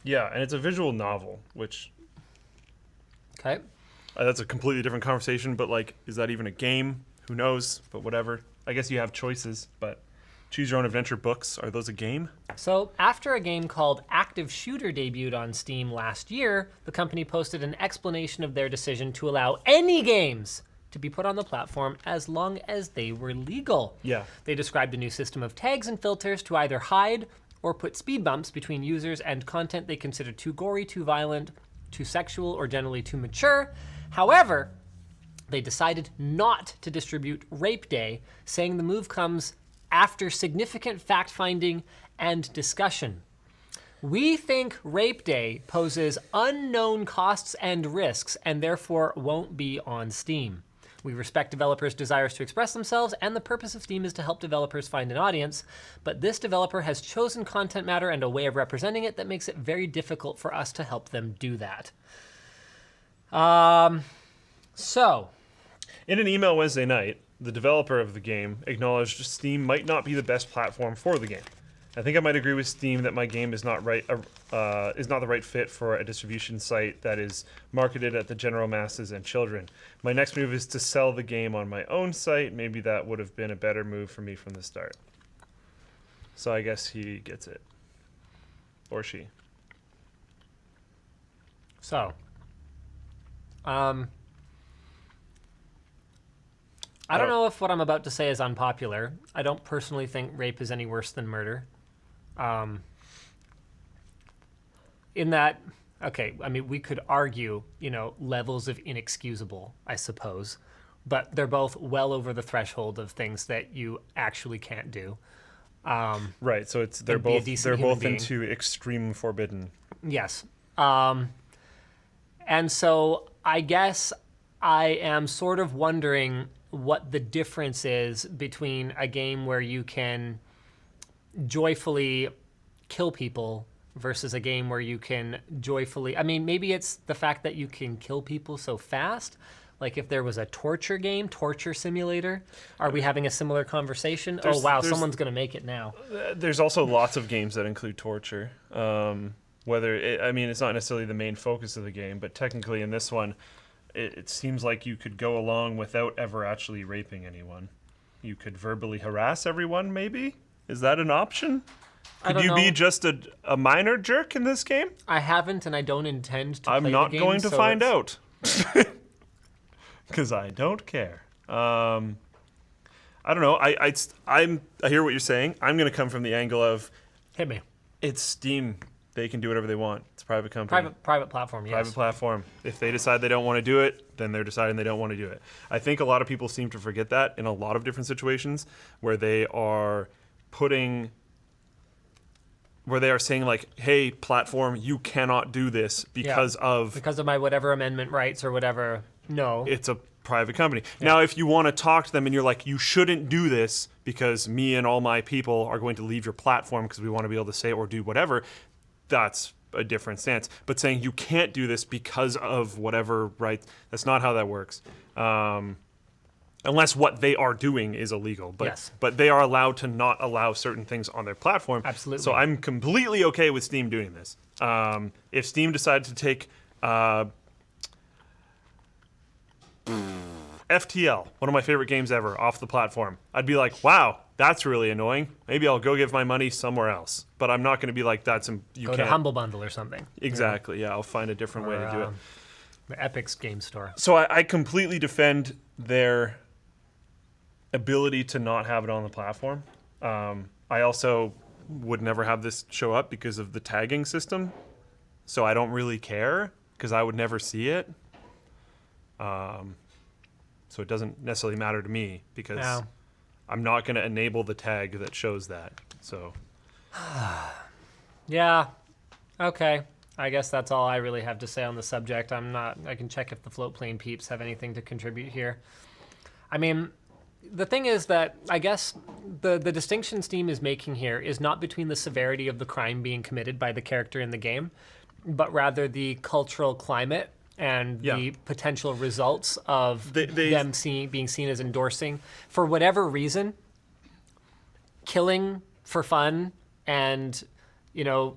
Yeah, and it's a visual novel, which Okay. That's a completely different conversation. But like, is that even a game? Who knows? But whatever. I guess you have choices. But choose your own adventure books. Are those a game? So after a game called Active Shooter debuted on Steam last year, the company posted an explanation of their decision to allow any games to be put on the platform as long as they were legal. Yeah. They described a new system of tags and filters to either hide or put speed bumps between users and content they consider too gory, too violent, too sexual, or generally too mature. However, they decided not to distribute Rape Day, saying the move comes after significant fact-finding and discussion. We think Rape Day poses unknown costs and risks and therefore won't be on Steam. We respect developers' desires to express themselves, and the purpose of Steam is to help developers find an audience, but this developer has chosen content matter and a way of representing it that makes it very difficult for us to help them do that. So, in an email Wednesday night, the developer of the game acknowledged Steam might not be the best platform for the game. I think I might agree with Steam that my game is not the right fit for a distribution site that is marketed at the general masses and children. My next move is to sell the game on my own site. Maybe that would have been a better move for me from the start. So I guess he gets it. Or she. So, I don't know if what I'm about to say is unpopular. I don't personally think rape is any worse than murder. In that, okay, I mean, we could argue, levels of inexcusable, I suppose, but they're both well over the threshold of things that you actually can't do. Right. So they're and be a both decent human being. into extreme forbidden. Yes. And so I guess I am sort of wondering what the difference is between a game where you can joyfully kill people versus a game where you can joyfully... I mean, maybe it's the fact that you can kill people so fast. Like if there was a torture game, torture simulator, are we having a similar conversation? Oh, wow, someone's going to make it now. There's also lots of games that include torture. It's not necessarily the main focus of the game, but technically in this one, it seems like you could go along without ever actually raping anyone. You could verbally harass everyone, maybe? Is that an option? Could you be just a minor jerk in this game? I haven't, and I don't intend to play I'm not the game, going to so find out. Because I don't care. I don't know. I hear what you're saying. I'm going to come from the angle of... Hit me. It's Steam. They can do whatever they want. It's a private company. Private platform, yes. Private platform. If they decide they don't want to do it, then they're deciding they don't want to do it. I think a lot of people seem to forget that in a lot of different situations where they are saying like, hey, platform, you cannot do this because of my whatever amendment rights or whatever. No. It's a private company. Yeah. Now, if you want to talk to them and you're like, you shouldn't do this because me and all my people are going to leave your platform because we want to be able to say or do whatever, that's a different stance. But saying you can't do this because of whatever, right? That's not how that works. Unless what they are doing is illegal. But, yes. But they are allowed to not allow certain things on their platform. Absolutely. So I'm completely okay with Steam doing this. If Steam decided to take FTL, one of my favorite games ever, off the platform, I'd be like, wow, that's really annoying. Maybe I'll go give my money somewhere else. But I'm not going to be like, you go to Humble Bundle or something. Exactly, yeah. I'll find a different way to do it. The Epic's game store. So I completely defend their ability to not have it on the platform. I also would never have this show up because of the tagging system. So I don't really care because I would never see it. So it doesn't necessarily matter to me because I'm not going to enable the tag that shows that. So, yeah, okay. I guess that's all I really have to say on the subject. I can check if the Floatplane peeps have anything to contribute here. I mean, the thing is that I guess the distinction Steam is making here is not between the severity of the crime being committed by the character in the game, but rather the cultural climate and the potential results of them being seen as endorsing, for whatever reason, killing for fun and,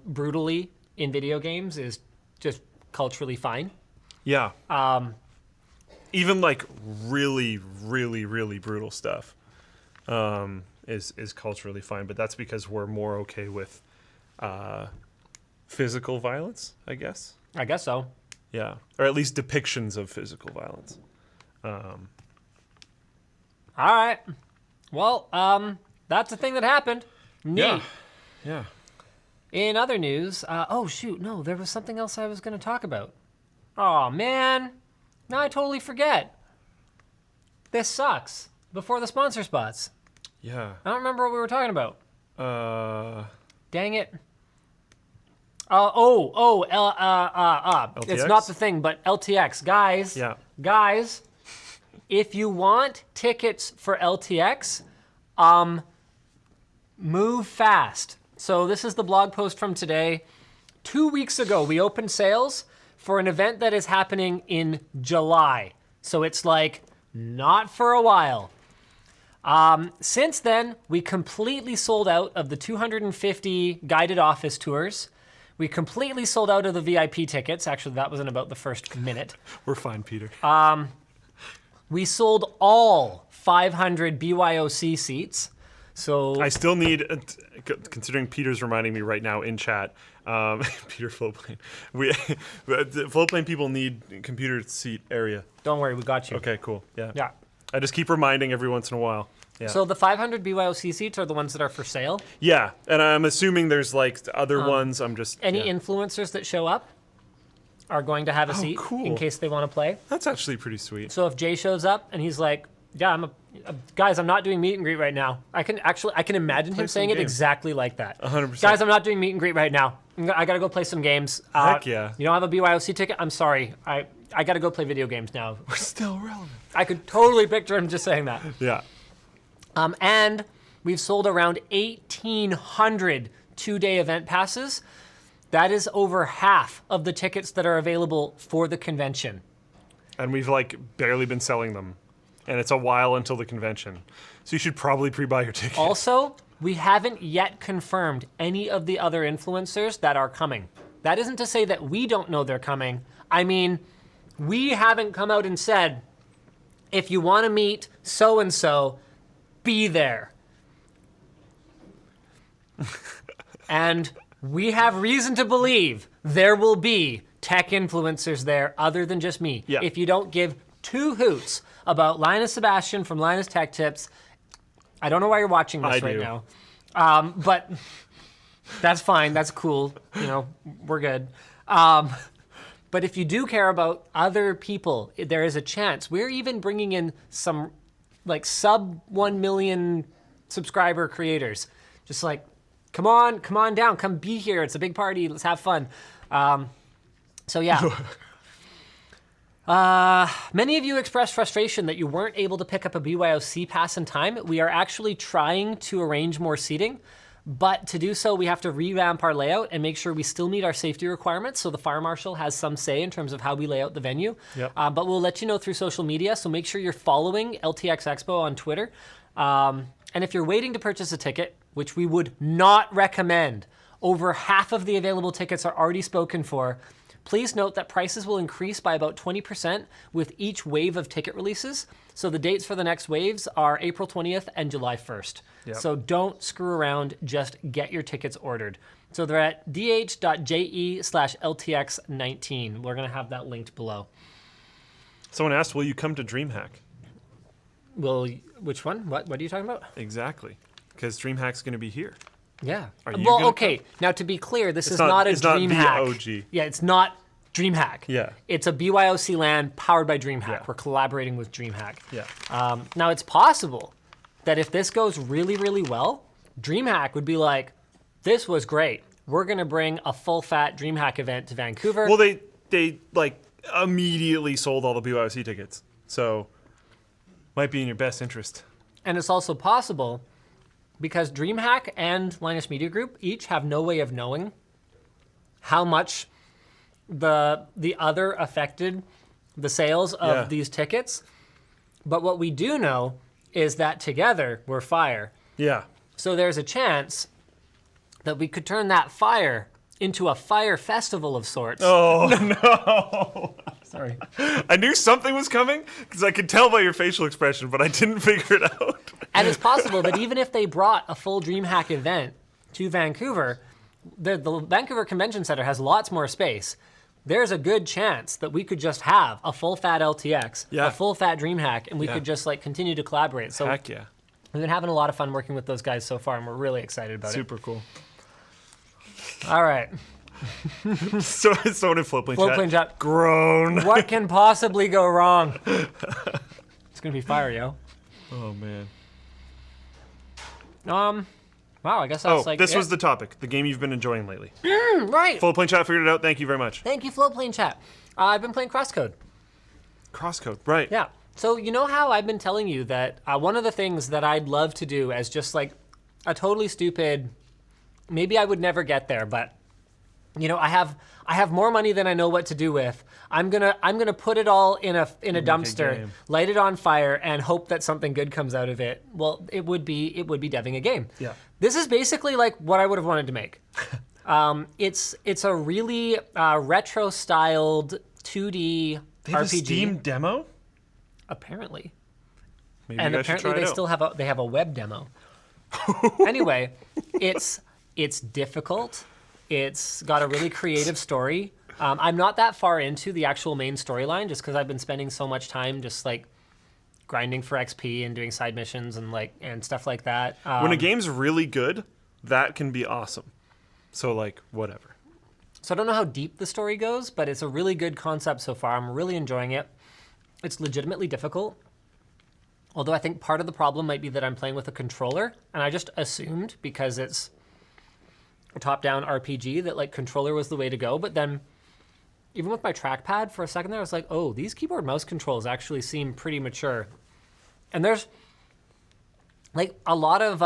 brutally in video games is just culturally fine. Yeah. Even like really, really, really brutal stuff is culturally fine, but that's because we're more okay with physical violence, I guess. I guess so. Yeah, or at least depictions of physical violence. All right. Well, that's a thing that happened. Neat. Yeah. In other news, there was something else I was going to talk about. Oh, man. Now I totally forget. This sucks. Before the sponsor spots. Yeah. I don't remember what we were talking about. Dang it. LTX? It's not the thing, but LTX. Guys, if you want tickets for LTX, move fast. So this is the blog post from today. 2 weeks ago, we opened sales for an event that is happening in July. So it's like not for a while. Since then, we completely sold out of the 250 guided office tours. We completely sold out of the VIP tickets. Actually, that was in about the first minute. We're fine, Peter. We sold all 500 BYOC seats. So I still need, considering Peter's reminding me right now in chat, Peter Floatplane. The Floatplane people need computer seat area. Don't worry, we got you. Okay, cool. Yeah. Yeah. I just keep reminding every once in a while. Yeah. So the 500 BYOC seats are the ones that are for sale? Yeah, and I'm assuming there's like other ones. Any influencers that show up are going to have a seat cool. in case they want to play. That's actually pretty sweet. So if Jay shows up and he's like, Yeah, guys, I'm not doing meet and greet right now. I can imagine him saying it games. exactly like that. 100%. Guys, I'm not doing meet and greet right now. I gotta go play some games. Heck yeah. You don't have a BYOC ticket? I'm sorry. I gotta go play video games now. We're still relevant. I could totally picture him just saying that. Yeah. And we've sold around 1,800 two-day event passes. That is over half of the tickets that are available for the convention. And we've like barely been selling them. And it's a while until the convention. So you should probably pre-buy your ticket. Also, we haven't yet confirmed any of the other influencers that are coming. That isn't to say that we don't know they're coming. I mean, we haven't come out and said, if you want to meet so-and-so, be there. And we have reason to believe there will be tech influencers there other than just me. Yeah. If you don't give two hoots about Linus Sebastian from Linus Tech Tips, I don't know why you're watching this right now. But that's fine, that's cool, you know, we're good. But if you do care about other people, there is a chance. We're even bringing in some like sub 1 million subscriber creators. Just like, come on down, come be here. It's a big party, let's have fun. So yeah. Many of you expressed frustration that you weren't able to pick up a BYOC pass in time. We are actually trying to arrange more seating, but to do so, we have to revamp our layout and make sure we still meet our safety requirements. So the fire marshal has some say in terms of how we lay out the venue. Yep. But we'll let you know through social media. So make sure you're following LTX Expo on Twitter. And if you're waiting to purchase a ticket, which we would not recommend, over half of the available tickets are already spoken for. Please note that prices will increase by about 20% with each wave of ticket releases. So the dates for the next waves are April 20th and July 1st. Yep. So don't screw around, just get your tickets ordered. So they're at dh.je/LTX19. We're gonna have that linked below. Someone asked, will you come to DreamHack? Which one? What are you talking about? Exactly. Because DreamHack's going to be here. Yeah. Are you Well, gonna okay. Now, to be clear, this is not- not a it's not the DreamHack. OG. Yeah, it's not DreamHack. Yeah. It's a BYOC LAN powered by DreamHack. Yeah. We're collaborating with DreamHack. Yeah. Now, it's possible that if this goes really, really well, DreamHack would be like, this was great. We're going to bring a full-fat DreamHack event to Vancouver. Well, they like immediately sold all the BYOC tickets. So might be in your best interest. And it's also possible because DreamHack and Linus Media Group each have no way of knowing how much the other affected the sales of these tickets. But what we do know is that together we're fire. Yeah. So there's a chance that we could turn that fire into a fire festival of sorts. Oh, no. Sorry. I knew something was coming because I could tell by your facial expression, but I didn't figure it out. And it's possible that even if they brought a full DreamHack event to Vancouver, the Vancouver Convention Center has lots more space. There's a good chance that we could just have a full fat LTX, Yeah. a full fat DreamHack, and we could just like continue to collaborate. So Heck yeah. we've been having a lot of fun working with those guys so far, and we're really excited about Super cool. it. All right. So someone in Floatplane chat. Groan. What can possibly go wrong? It's gonna be fire, yo. Oh, man. Wow, I guess that's like this it. was the topic. The game you've been enjoying lately. Right. Floatplane chat figured it out. Thank you very much. Thank you, Floatplane chat. I've been playing Crosscode. Crosscode. Right. Yeah. So you know how I've been telling you that one of the things that I'd love to do as just like a totally stupid, maybe I would never get there, but you know, I have more money than I know what to do with. I'm gonna put it all in a dumpster, game. light it on fire, and hope that something good comes out of it. Well, it would be deving a game. Yeah. This is basically like what I would have wanted to make. It's a really retro styled 2D They have RPG. a Steam demo? Apparently. Maybe And you guys should apparently try it they out. still have a web demo. Anyway, it's difficult. It's got a really creative story. I'm not that far into the actual main storyline just because I've been spending so much time just like grinding for XP and doing side missions and stuff like that. When a game's really good, that can be awesome. So like whatever. So I don't know how deep the story goes, but it's a really good concept so far. I'm really enjoying it. It's legitimately difficult. Although I think part of the problem might be that I'm playing with a controller, and I just assumed because it's a top-down RPG that like controller was the way to go. But then even with my trackpad for a second there, I was like, oh, these keyboard mouse controls actually seem pretty mature. And there's like a lot of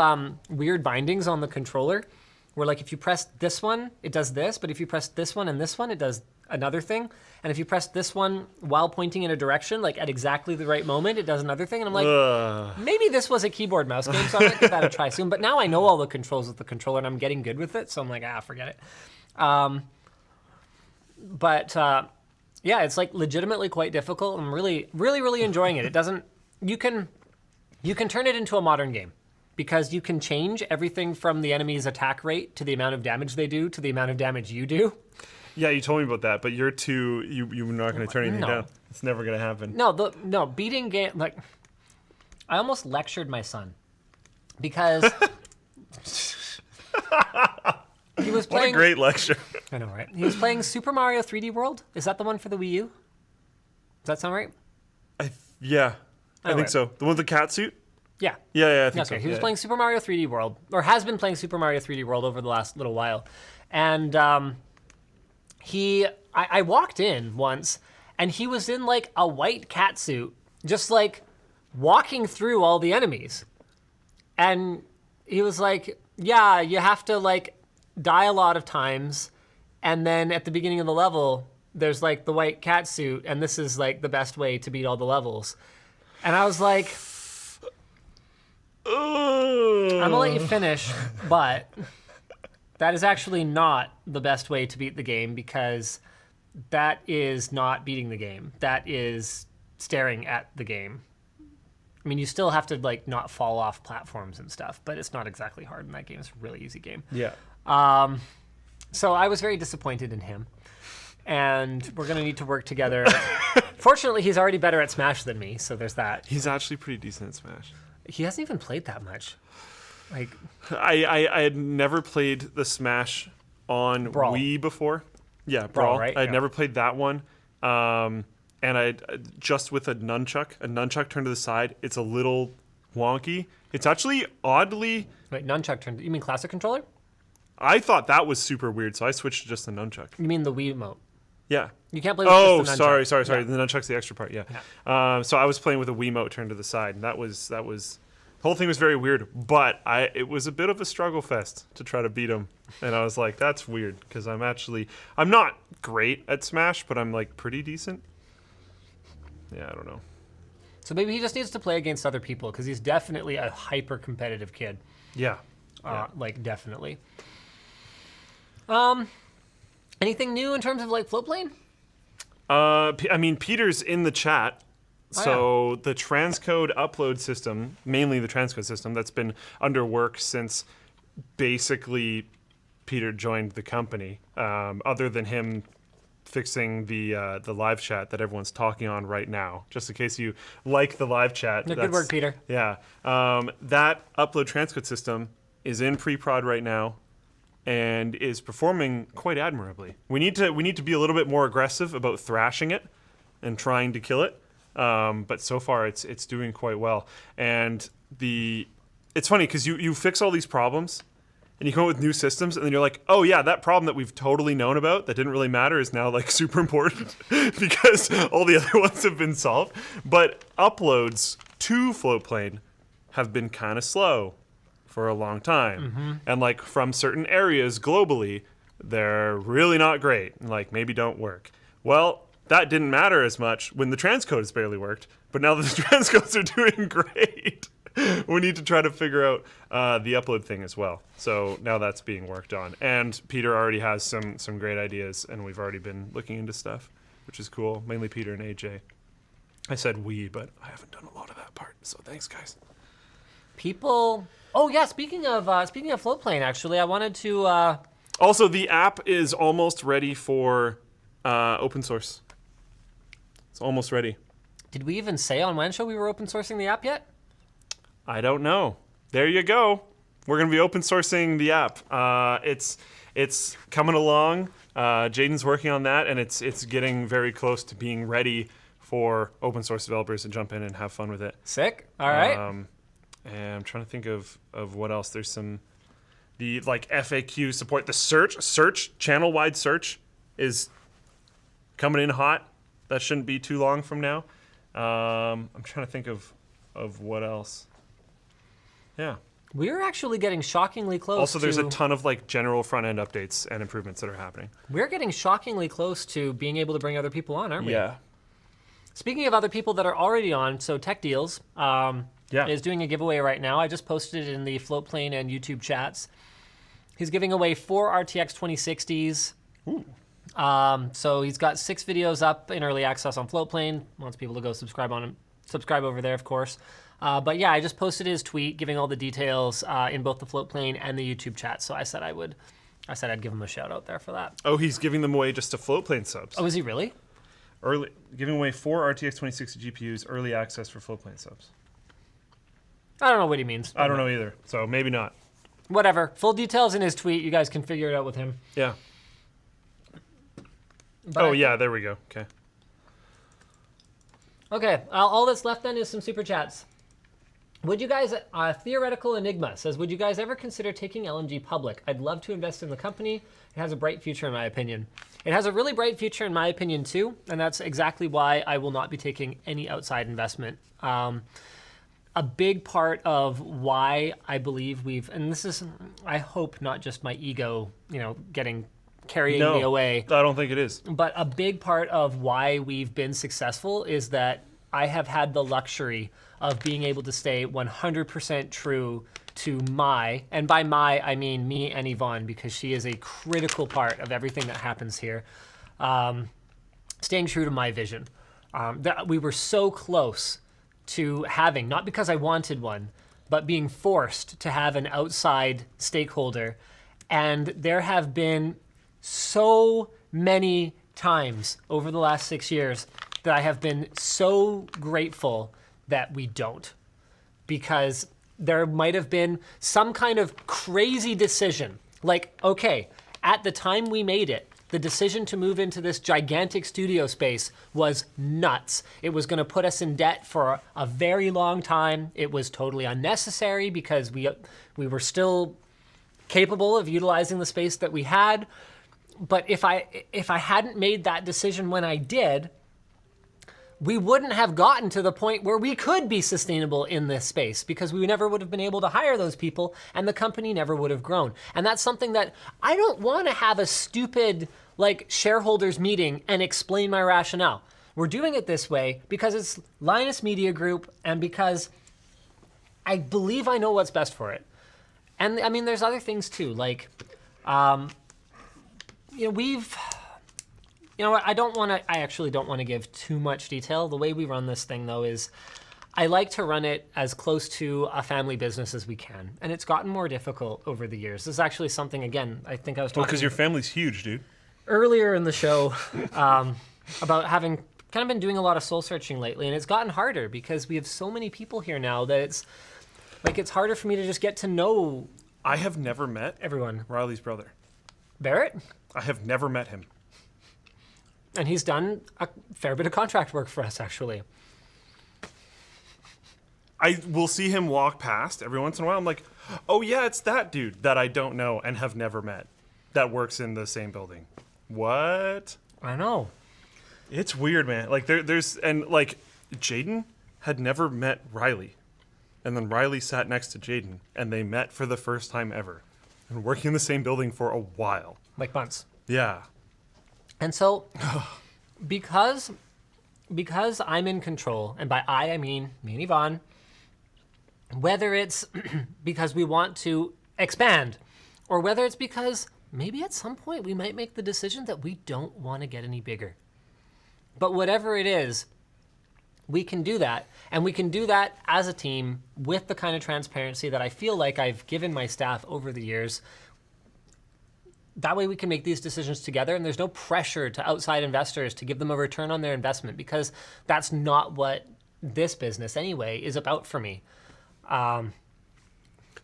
weird bindings on the controller where like if you press this one, it does this, but if you press this one and this one, it does another thing. And if you press this one while pointing in a direction, like at exactly the right moment, it does another thing. And I'm like, maybe this was a keyboard mouse game, so I might give that a try soon. But now I know all the controls with the controller and I'm getting good with it, so I'm like, forget it. Yeah, it's like legitimately quite difficult. I'm really, really, really enjoying it. It doesn't, you can turn it into a modern game because you can change everything from the enemy's attack rate to the amount of damage they do to the amount of damage you do. Yeah, you told me about that, but you're not going to turn anything down. It's never going to happen. No, beating game, like, I almost lectured my son because he was playing. What a great lecture. I know, right? He was playing Super Mario 3D World. Is that the one for the Wii U? Does that sound right? Yeah, I Anyway. think so. The one with the cat suit? Yeah. Yeah, I think so. Okay, he was playing Super Mario 3D World, or has been playing Super Mario 3D World over the last little while. And I walked in once, and he was in like a white cat suit, just like walking through all the enemies. And he was like, yeah, you have to like die a lot of times, and then at the beginning of the level, there's like the white cat suit, and this is like the best way to beat all the levels. And I was like, I'm gonna let you finish, but that is actually not the best way to beat the game because that is not beating the game. That is staring at the game. I mean, you still have to like not fall off platforms and stuff, but it's not exactly hard in that game. It's a really easy game. Yeah. So I was very disappointed in him, and we're gonna need to work together. Fortunately, he's already better at Smash than me, so there's that. He's actually pretty decent at Smash. He hasn't even played that much. Like, I had never played the Smash on Brawl. Wii before. Yeah, Brawl. right? I'd Yeah. never played that one. And I just with a nunchuck turned to the side, it's a little wonky. It's actually oddly. wait, nunchuck turned. You mean classic controller? I thought that was super weird, so I switched to just the nunchuck. You mean the Wii remote? Yeah. You can't play with Oh, just the nunchuck. sorry. Yeah. The nunchuck's the extra part. Yeah. So I was playing with a Wiimote turned to the side, and that was the whole thing was very weird. But it was a bit of a struggle fest to try to beat him, and I was like, that's weird because I'm not great at Smash, but I'm like pretty decent. Yeah, I don't know. So maybe he just needs to play against other people because he's definitely a hyper competitive kid. Yeah. Like definitely. Anything new in terms of like Floatplane? I mean, Peter's in the chat. So the transcode upload system, mainly the transcode system, that's been under work since basically Peter joined the company. Other than him fixing the live chat that everyone's talking on right now, just in case you like the live chat. Yeah, good work, Peter. Yeah, that upload transcode system is in pre-prod right now and is performing quite admirably. We need to be a little bit more aggressive about thrashing it and trying to kill it. But so far it's doing quite well. And it's funny because you fix all these problems and you come up with new systems and then you're like, oh yeah, that problem that we've totally known about that didn't really matter is now like super important because all the other ones have been solved. But uploads to Floatplane have been kind of slow for a long time. Mm-hmm. And like from certain areas globally, they're really not great and like maybe don't work. Well, that didn't matter as much when the transcodes barely worked, but now that the transcodes are doing great, we need to try to figure out the upload thing as well. So now that's being worked on. And Peter already has some great ideas, and we've already been looking into stuff, which is cool. Mainly Peter and AJ. I said we, but I haven't done a lot of that part, so thanks, guys. People. Oh yeah, speaking of Floatplane, actually, I wanted to. Also, the app is almost ready for open source. It's almost ready. Did we even say on WAN Show we were open sourcing the app yet? I don't know. There you go. We're going to be open sourcing the app. It's coming along. Jaden's working on that, and it's getting very close to being ready for open source developers to jump in and have fun with it. Sick. All right. And I'm trying to think of what else. There's the like FAQ support. The search channel-wide search is coming in hot. That shouldn't be too long from now. I'm trying to think of what else. Yeah. We're actually getting shockingly close. Also, there's a ton of like general front end updates and improvements that are happening. We're getting shockingly close to being able to bring other people on, aren't we? Yeah. Speaking of other people that are already on, so Tech Deals is doing a giveaway right now. I just posted it in the Floatplane and YouTube chats. He's giving away 4 RTX 2060s. Ooh. So he's got 6 videos up in early access on Floatplane. Wants people to go subscribe over there, of course. But yeah, I just posted his tweet giving all the details in both the Floatplane and the YouTube chat. So I said I'd give him a shout out there for that. Oh, he's giving them away just to Floatplane subs. Oh, is he really? Giving away 4 RTX 2060 GPUs, early access for Floatplane subs. I don't know what he means. I don't know either, so maybe not. Whatever. Full details in his tweet. You guys can figure it out with him. Yeah. But yeah, there we go. Okay. Okay, all that's left then is some super chats. Would you guys, Theoretical Enigma says, would you guys ever consider taking LMG public? I'd love to invest in the company. It has a bright future in my opinion. It has a really bright future in my opinion too, and that's exactly why I will not be taking any outside investment. A big part of why I believe and this is, I hope not just my ego, carrying me away. I don't think it is. But a big part of why we've been successful is that I have had the luxury of being able to stay 100% true to and by I mean me and Yvonne, because she is a critical part of everything that happens here. Staying true to my vision. That we were so close to having, not because I wanted one, but being forced to have an outside stakeholder. And there have been so many times over the last 6 years that I have been so grateful that we don't, because there might have been some kind of crazy decision. Like, okay, at the time we made it, the decision to move into this gigantic studio space was nuts. It was gonna put us in debt for a very long time. It was totally unnecessary because we were still capable of utilizing the space that we had. But if I hadn't made that decision when I did, we wouldn't have gotten to the point where we could be sustainable in this space, because we never would have been able to hire those people and the company never would have grown. And that's something that I don't want to have a stupid shareholders meeting and explain my rationale. We're doing it this way because it's Linus Media Group and because I believe I know what's best for it. And I mean, there's other things too, I actually don't want to give too much detail. The way we run this thing, though, is I like to run it as close to a family business as we can. And it's gotten more difficult over the years. This is actually something, again, I think I was talking... Well, because your family's huge, dude. Earlier in the show, about having kind of been doing a lot of soul searching lately. And it's gotten harder because we have so many people here now that it's harder for me to just get to know... I have never met everyone. Riley's brother. Barrett? I have never met him. And he's done a fair bit of contract work for us, actually. I will see him walk past every once in a while. I'm like, oh yeah, it's that dude that I don't know and have never met that works in the same building. What? I know. It's weird, man. Jaden had never met Riley. And then Riley sat next to Jaden and they met for the first time ever. And working in the same building for a while. Like months. Yeah. And so, because I'm in control, and by I mean me and Yvonne, whether it's because we want to expand, or whether it's because maybe at some point we might make the decision that we don't want to get any bigger. But whatever it is, we can do that. And we can do that as a team with the kind of transparency that I feel like I've given my staff over the years. That way we can make these decisions together, and there's no pressure to outside investors to give them a return on their investment, because that's not what this business anyway is about for me.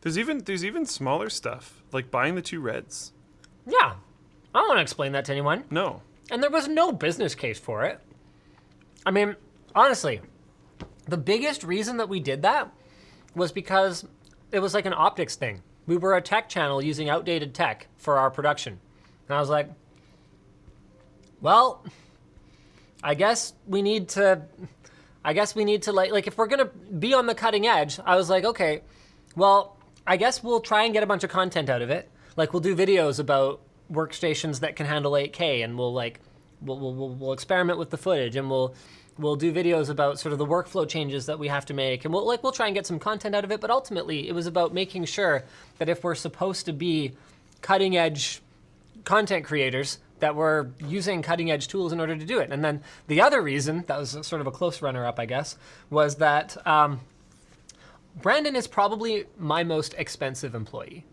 There's even smaller stuff, like buying the 2 Reds. Yeah. I don't want to explain that to anyone. No. And there was no business case for it. I mean, honestly, the biggest reason that we did that was because it was like an optics thing. We were a tech channel using outdated tech for our production. And I was like, well, I guess we need to like if we're gonna be on the cutting edge, I was like, okay, well, I guess we'll try and get a bunch of content out of it. Like we'll do videos about workstations that can handle 8K, and we'll experiment with the footage, and we'll do videos about sort of the workflow changes that we have to make, and we'll try and get some content out of it. But ultimately, it was about making sure that if we're supposed to be cutting edge content creators, that we're using cutting edge tools in order to do it. And then the other reason, that was sort of a close runner up, I guess, was that Brandon is probably my most expensive employee.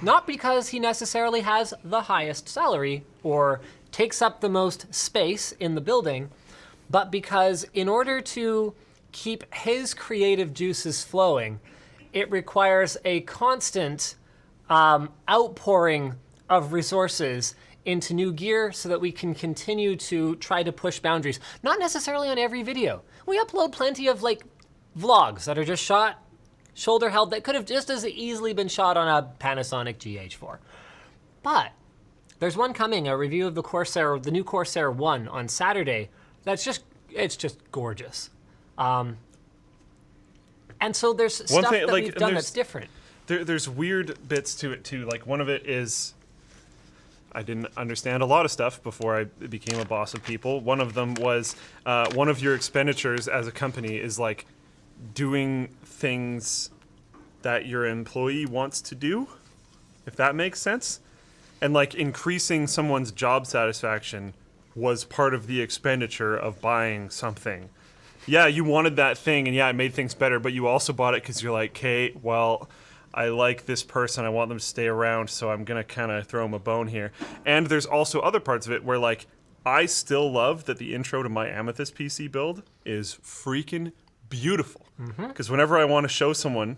Not because he necessarily has the highest salary or takes up the most space in the building, but because in order to keep his creative juices flowing, it requires a constant outpouring of resources into new gear so that we can continue to try to push boundaries. Not necessarily on every video. We upload plenty of like vlogs that are just shot shoulder held that could have just as easily been shot on a Panasonic GH4. But there's one coming, a review of the Corsair, the new Corsair 1 on Saturday. It's just gorgeous. And so there's stuff that like, we've done that's different. There's weird bits to it too. Like one of it is, I didn't understand a lot of stuff before I became a boss of people. One of them was one of your expenditures as a company is like doing things that your employee wants to do, if that makes sense. And like increasing someone's job satisfaction was part of the expenditure of buying something. Yeah, you wanted that thing, and yeah, it made things better, but you also bought it because you're like, okay, well, I like this person, I want them to stay around, so I'm gonna kind of throw them a bone here. And there's also other parts of it where like, I still love that the intro to my Amethyst PC build is freaking beautiful. Because whenever I want to show someone,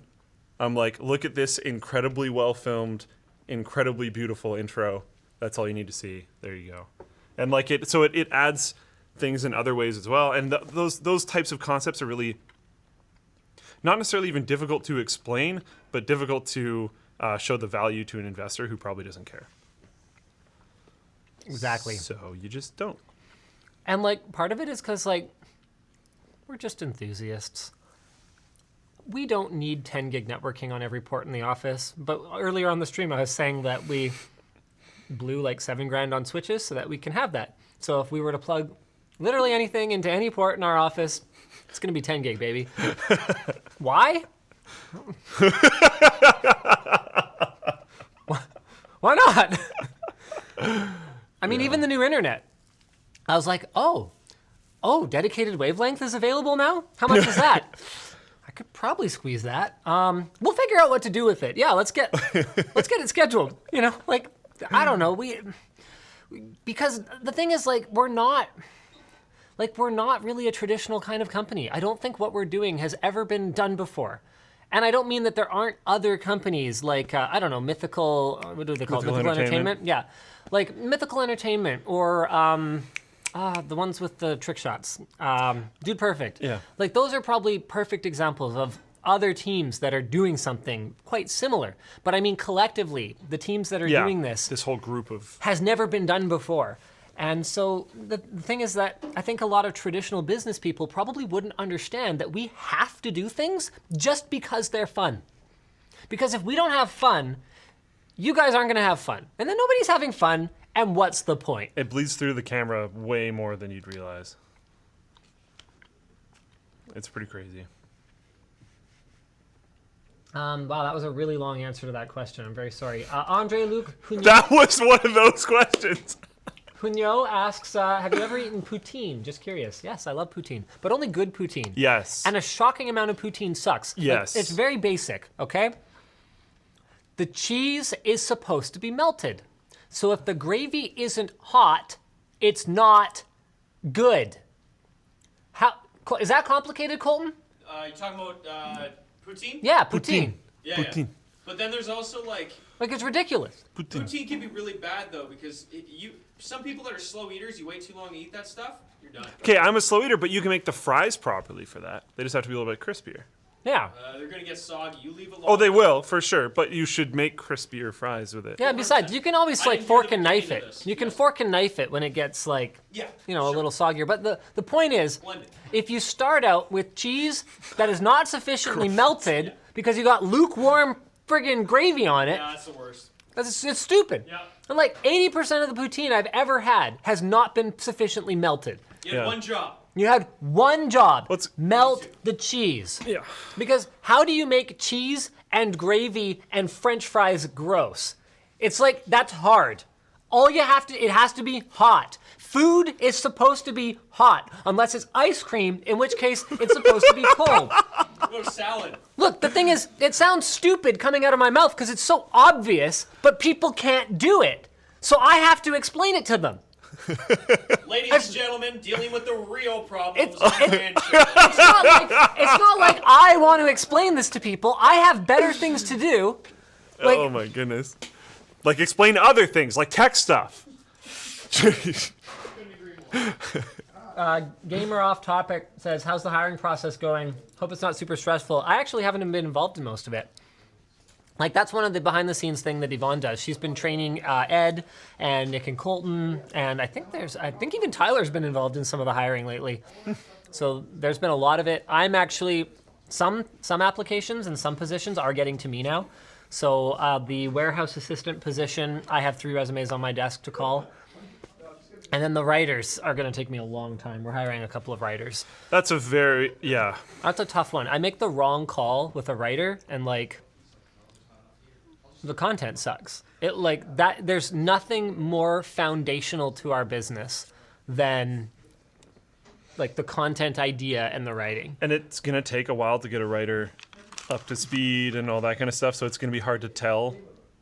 I'm like, look at this incredibly well filmed, incredibly beautiful intro. That's all you need to see. There you go. And like it adds things in other ways as well. And those types of concepts are really not necessarily even difficult to explain, but difficult to show the value to an investor who probably doesn't care. Exactly. So you just don't. And like part of it is because like we're just enthusiasts. We don't need 10 gig networking on every port in the office. But earlier on the stream, I was saying that we blew like $7,000 on switches so that we can have that. So if we were to plug literally anything into any port in our office, it's going to be 10 gig, baby. Why? Why not? I mean, even the new internet. I was like, oh, dedicated wavelength is available now? How much is that? I could probably squeeze that. We'll figure out what to do with it. Yeah, let's get it scheduled. You know, like, I don't know. Because the thing is, like, we're not really a traditional kind of company. I don't think what we're doing has ever been done before. And I don't mean that there aren't other companies like, I don't know, Mythical, what do they call it? Mythical Entertainment? Yeah. Like Mythical Entertainment or the ones with the trick shots. Dude Perfect. Yeah. Like those are probably perfect examples of other teams that are doing something quite similar. But I mean, collectively, the teams that are doing this whole group of has never been done before. And so the thing is that I think a lot of traditional business people probably wouldn't understand that we have to do things just because they're fun. Because if we don't have fun, you guys aren't gonna have fun. And then nobody's having fun, and what's the point? It bleeds through the camera way more than you'd realize. It's pretty crazy. Wow, that was a really long answer to that question. I'm very sorry. Andre Luke Hunyo, that was one of those questions. Hunyo asks, have you ever eaten poutine? Just curious. Yes, I love poutine, but only good poutine. Yes. And a shocking amount of poutine sucks. Yes. Like, it's very basic, okay? The cheese is supposed to be melted. So if the gravy isn't hot, it's not good. Is that complicated, Colton? You talking about poutine? Yeah, poutine. Yeah, poutine. Yeah. But then there's also like Like, it's ridiculous. Poutine can be really bad though because some people that are slow eaters, you wait too long to eat that stuff, you're done. Okay, I'm a slow eater, but you can make the fries properly for that. They just have to be a little bit crispier. Yeah. They're gonna get soggy. You leave it long. Oh, they will, for sure, but you should make crispier fries with it. Yeah, besides, you can always, like, fork and knife it. You can fork and knife it when it gets, like, a little soggier. But the point is, if you start out with cheese that is not sufficiently melted because you got lukewarm friggin' gravy on it. Yeah, that's the worst. It's stupid. Yeah. And like 80% of the poutine I've ever had has not been sufficiently melted. You had one job. You had one job, Let's- melt the cheese. Yeah. Because how do you make cheese and gravy and French fries gross? It's like, that's hard. All you have to, it has to be hot. Food is supposed to be hot, unless it's ice cream, in which case it's supposed to be cold. Go salad. Look, the thing is, it sounds stupid coming out of my mouth because it's so obvious, but people can't do it. So I have to explain it to them. Ladies and gentlemen, dealing with the real problems. It's not like I want to explain this to people. I have better things to do. Like, Oh my goodness. Like explain other things, like tech stuff. Gamer Off Topic says, how's the hiring process going? Hope it's not super stressful. I actually haven't been involved in most of it. Like, that's one of the behind the scenes thing that Yvonne does. She's been training Ed and Nick and Colton, and I think even Tyler's been involved in some of the hiring lately. So there's been a lot of it. I'm actually, some applications and some positions are getting to me now. So the warehouse assistant position, I have 3 resumes on my desk to call. And then the writers are gonna take me a long time. We're hiring a couple of writers. That's a very, yeah. That's a tough one. I make the wrong call with a writer and like, the content sucks. It like that, there's nothing more foundational to our business than like the content idea and the writing. And it's gonna take a while to get a writer up to speed and all that kind of stuff, so it's gonna be hard to tell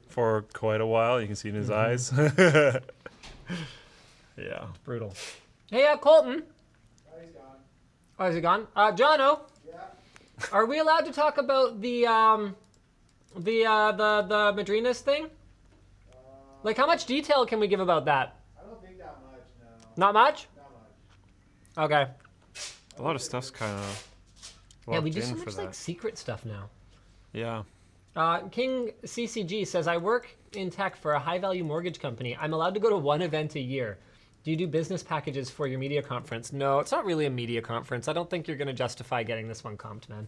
for quite a while. You can see it in his eyes. Yeah. Brutal. Hey, Colton. He's gone. Oh, is he gone? Jono. Yeah. Are we allowed to talk about the Madrinas thing? Like, how much detail can we give about that? I don't think that much, no. Not much? Not much. Okay. A lot of stuff's kind of Yeah, we locked do so in for much that. like secret stuff now. Yeah. King CCG says, I work in tech for a high-value mortgage company. I'm allowed to go to one event a year. Do you do business packages for your media conference? No, it's not really a media conference. I don't think you're going to justify getting this one comped, man.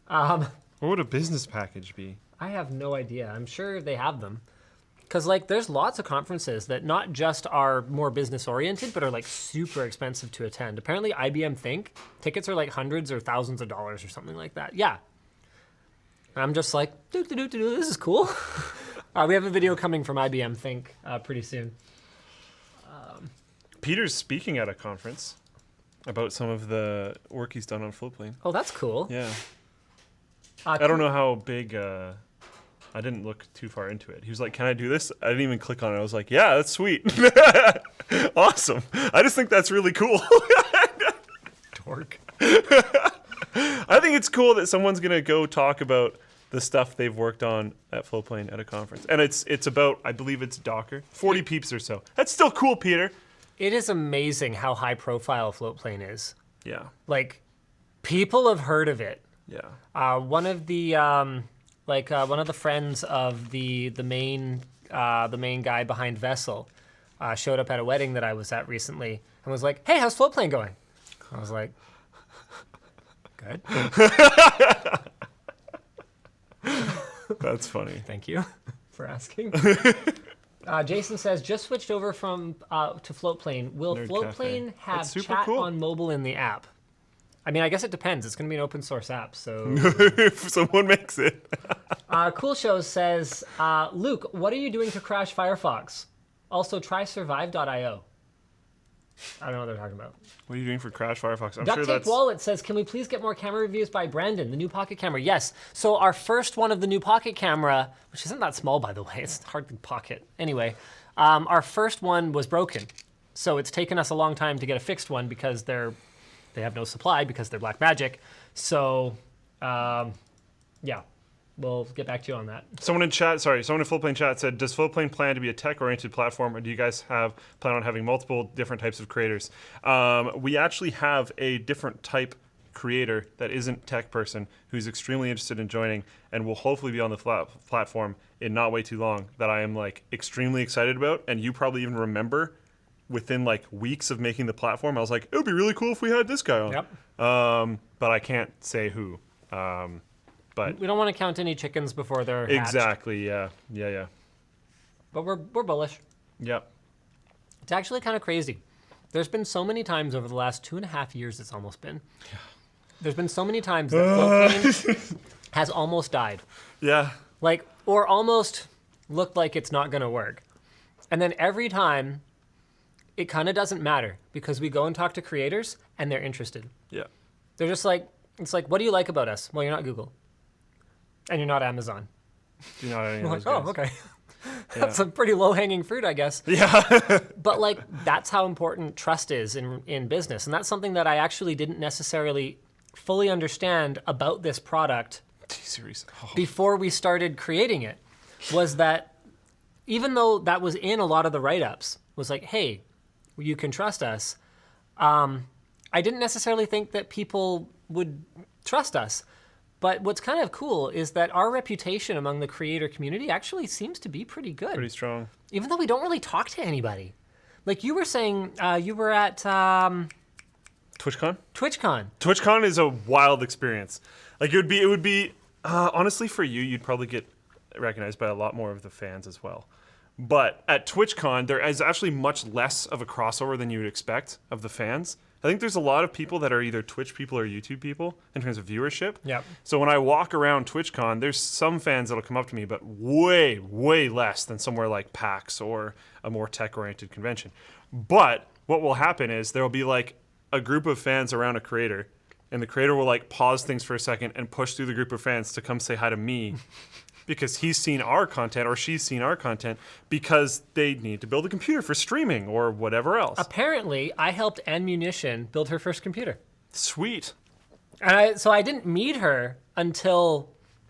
What would a business package be? I have no idea. I'm sure they have them. Because, like, there's lots of conferences that not just are more business-oriented, but are, like, super expensive to attend. Apparently, IBM Think, tickets are, like, hundreds or thousands of dollars or something like that. Yeah. I'm just like, this is cool. We have a video coming from IBM Think pretty soon. Peter's speaking at a conference about some of the work he's done on Floatplane. Oh, that's cool. Yeah. I don't know how big, I didn't look too far into it. He was like, can I do this? I didn't even click on it. I was like, yeah, that's sweet. Awesome. I just think that's really cool. Dork. I think it's cool that someone's going to go talk about the stuff they've worked on at Floatplane at a conference. And it's about, I believe it's Docker, 40 peeps or so. That's still cool, Peter. It is amazing how high profile Floatplane is. Yeah. Like, people have heard of it. Yeah. One of the one of the friends of the main guy behind Vessel showed up at a wedding that I was at recently and was like, "Hey, how's Floatplane going?" I was like, "Good." That's funny. Thank you for asking. Jason says, just switched over from to Floatplane. Will Nerd Floatplane Cafe. have That's super chat cool. on mobile in the app? I mean, I guess it depends. It's going to be an open source app, so. If someone makes it. Cool Show says, Luke, what are you doing to crash Firefox? Also, try survive.io. I don't know what they're talking about. What are you doing for Crash Firefox? I'm Duct sure Tape that's... Wallet says, can we please get more camera reviews by Brandon, the new pocket camera? Yes. So our first one of the new pocket camera, which isn't that small, by the way. It's hardly pocket. Anyway, our first one was broken. So it's taken us a long time to get a fixed one because they have no supply because they're Black Magic. So, yeah. we'll get back to you on that. Someone in Floatplane chat said, does Floatplane plan to be a tech-oriented platform, or do you guys plan on having multiple different types of creators? We actually have a different type creator that isn't tech person who's extremely interested in joining and will hopefully be on the platform in not way too long, that I am like extremely excited about, and you probably even remember within like weeks of making the platform, I was like, it would be really cool if we had this guy on. Yep. But I can't say who. But We don't want to count any chickens before they're hatched. exactly, yeah. But we're bullish. Yep. It's actually kind of crazy. There's been so many times over the last 2.5 years it's almost been. There's been so many times that Floatplane has almost died. Yeah. Like, or almost looked like it's not going to work. And then every time, it kind of doesn't matter because we go and talk to creators and they're interested. Yeah. They're just like, it's like, what do you like about us? Well, you're not Google. And you're not Amazon. Do you know any I'm of like, those oh, guys? okay. That's a pretty low-hanging fruit, I guess. Yeah. But like, that's how important trust is in business. And that's something that I actually didn't necessarily fully understand about this product T-Series. Oh. before we started creating it, was that even though that was in a lot of the write-ups, was like, hey, you can trust us, I didn't necessarily think that people would trust us. But what's kind of cool is that our reputation among the creator community actually seems to be pretty good. Pretty strong. Even though we don't really talk to anybody. Like you were saying, you were at TwitchCon? TwitchCon. TwitchCon is a wild experience. Like it would be honestly for you, you'd probably get recognized by a lot more of the fans as well. But at TwitchCon, there is actually much less of a crossover than you would expect of the fans. I think there's a lot of people that are either Twitch people or YouTube people in terms of viewership. Yep. So when I walk around TwitchCon, there's some fans that'll come up to me, but way, way less than somewhere like PAX or a more tech-oriented convention. But what will happen is there'll be like a group of fans around a creator, and the creator will like pause things for a second and push through the group of fans to come say hi to me because he's seen our content or she's seen our content because they need to build a computer for streaming or whatever else. Apparently, I helped Ammunition build her first computer. Sweet. And so I didn't meet her until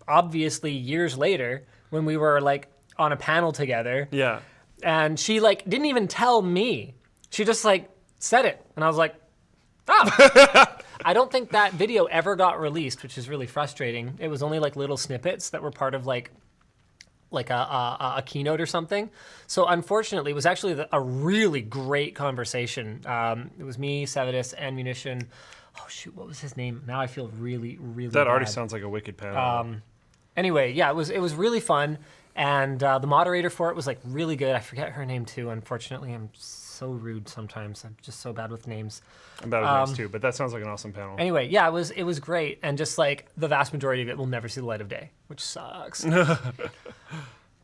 obviously years later when we were like on a panel together. Yeah. And she like didn't even tell me. She just like said it. And I was like, oh. I don't think that video ever got released, which is really frustrating. It was only like little snippets that were part of like a keynote or something. So unfortunately, it was actually a really great conversation. It was me, Sevidus, Ammunition. Oh shoot, what was his name? Now I feel really, really That already bad. sounds like a wicked panel. Anyway, yeah, it was really fun. And the moderator for it was like really good. I forget her name too, unfortunately. I'm so rude sometimes. I'm just so bad with names. I'm bad with names too, but that sounds like an awesome panel. Anyway, yeah, it was great, and just like the vast majority of it will never see the light of day, which sucks.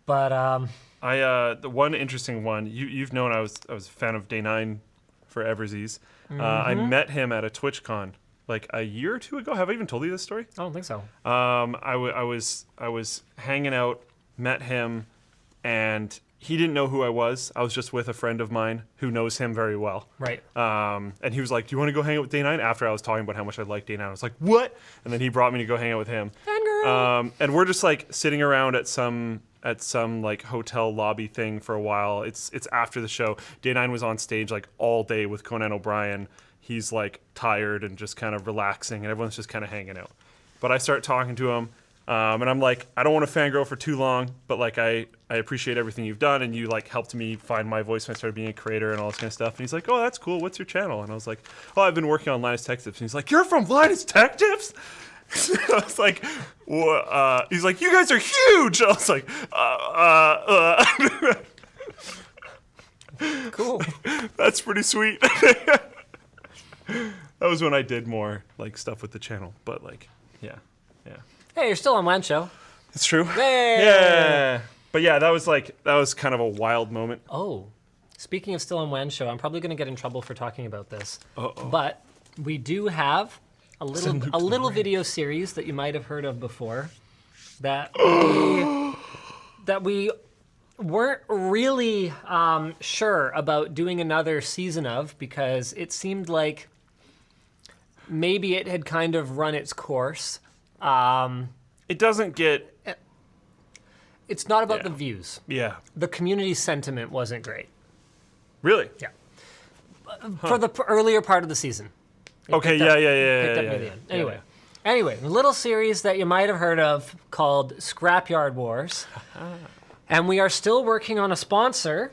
But The one interesting one, you've known I was a fan of Day 9 for Eversies. I met him at a TwitchCon like a year or two ago. Have I even told you this story? I don't think so. I was hanging out, met him, and he didn't know who I was. I was just with a friend of mine who knows him very well. Right. And he was like, do you want to go hang out with Day 9? After I was talking about how much I liked Day 9. I was like, what? And then he brought me to go hang out with him. And we're just like sitting around at some like hotel lobby thing for a while. It's after the show. Day 9 was on stage like all day with Conan O'Brien. He's like tired and just kind of relaxing, and everyone's just kind of hanging out. But I start talking to him. And I'm like, I don't want to fangirl for too long, but like I appreciate everything you've done, and you like helped me find my voice when I started being a creator and all this kind of stuff. And he's like, oh, that's cool. What's your channel? And I was like, oh, I've been working on Linus Tech Tips. And he's like, you're from Linus Tech Tips? I was like, he's like, you guys are huge. I was like, Cool. that's pretty sweet. That was when I did more like stuff with the channel, but like, yeah. Hey, you're still on WAN Show. It's true. Hey! Yeah. But yeah, that was kind of a wild moment. Oh, speaking of still on WAN Show, I'm probably going to get in trouble for talking about this. Uh-oh. But we do have a little video series that you might have heard of before that we weren't really sure about doing another season of, because it seemed like maybe it had kind of run its course. It doesn't get it's not about Yeah. the views. Yeah. The community sentiment wasn't great. Really? Yeah. For the earlier part of the season. It Okay. picked Yeah. up- Yeah. Yeah. picked Yeah. up Yeah. near the Yeah. end. Yeah, Anyway. yeah. Anyway, a little series that you might have heard of called Scrapyard Wars. And we are still working on a sponsor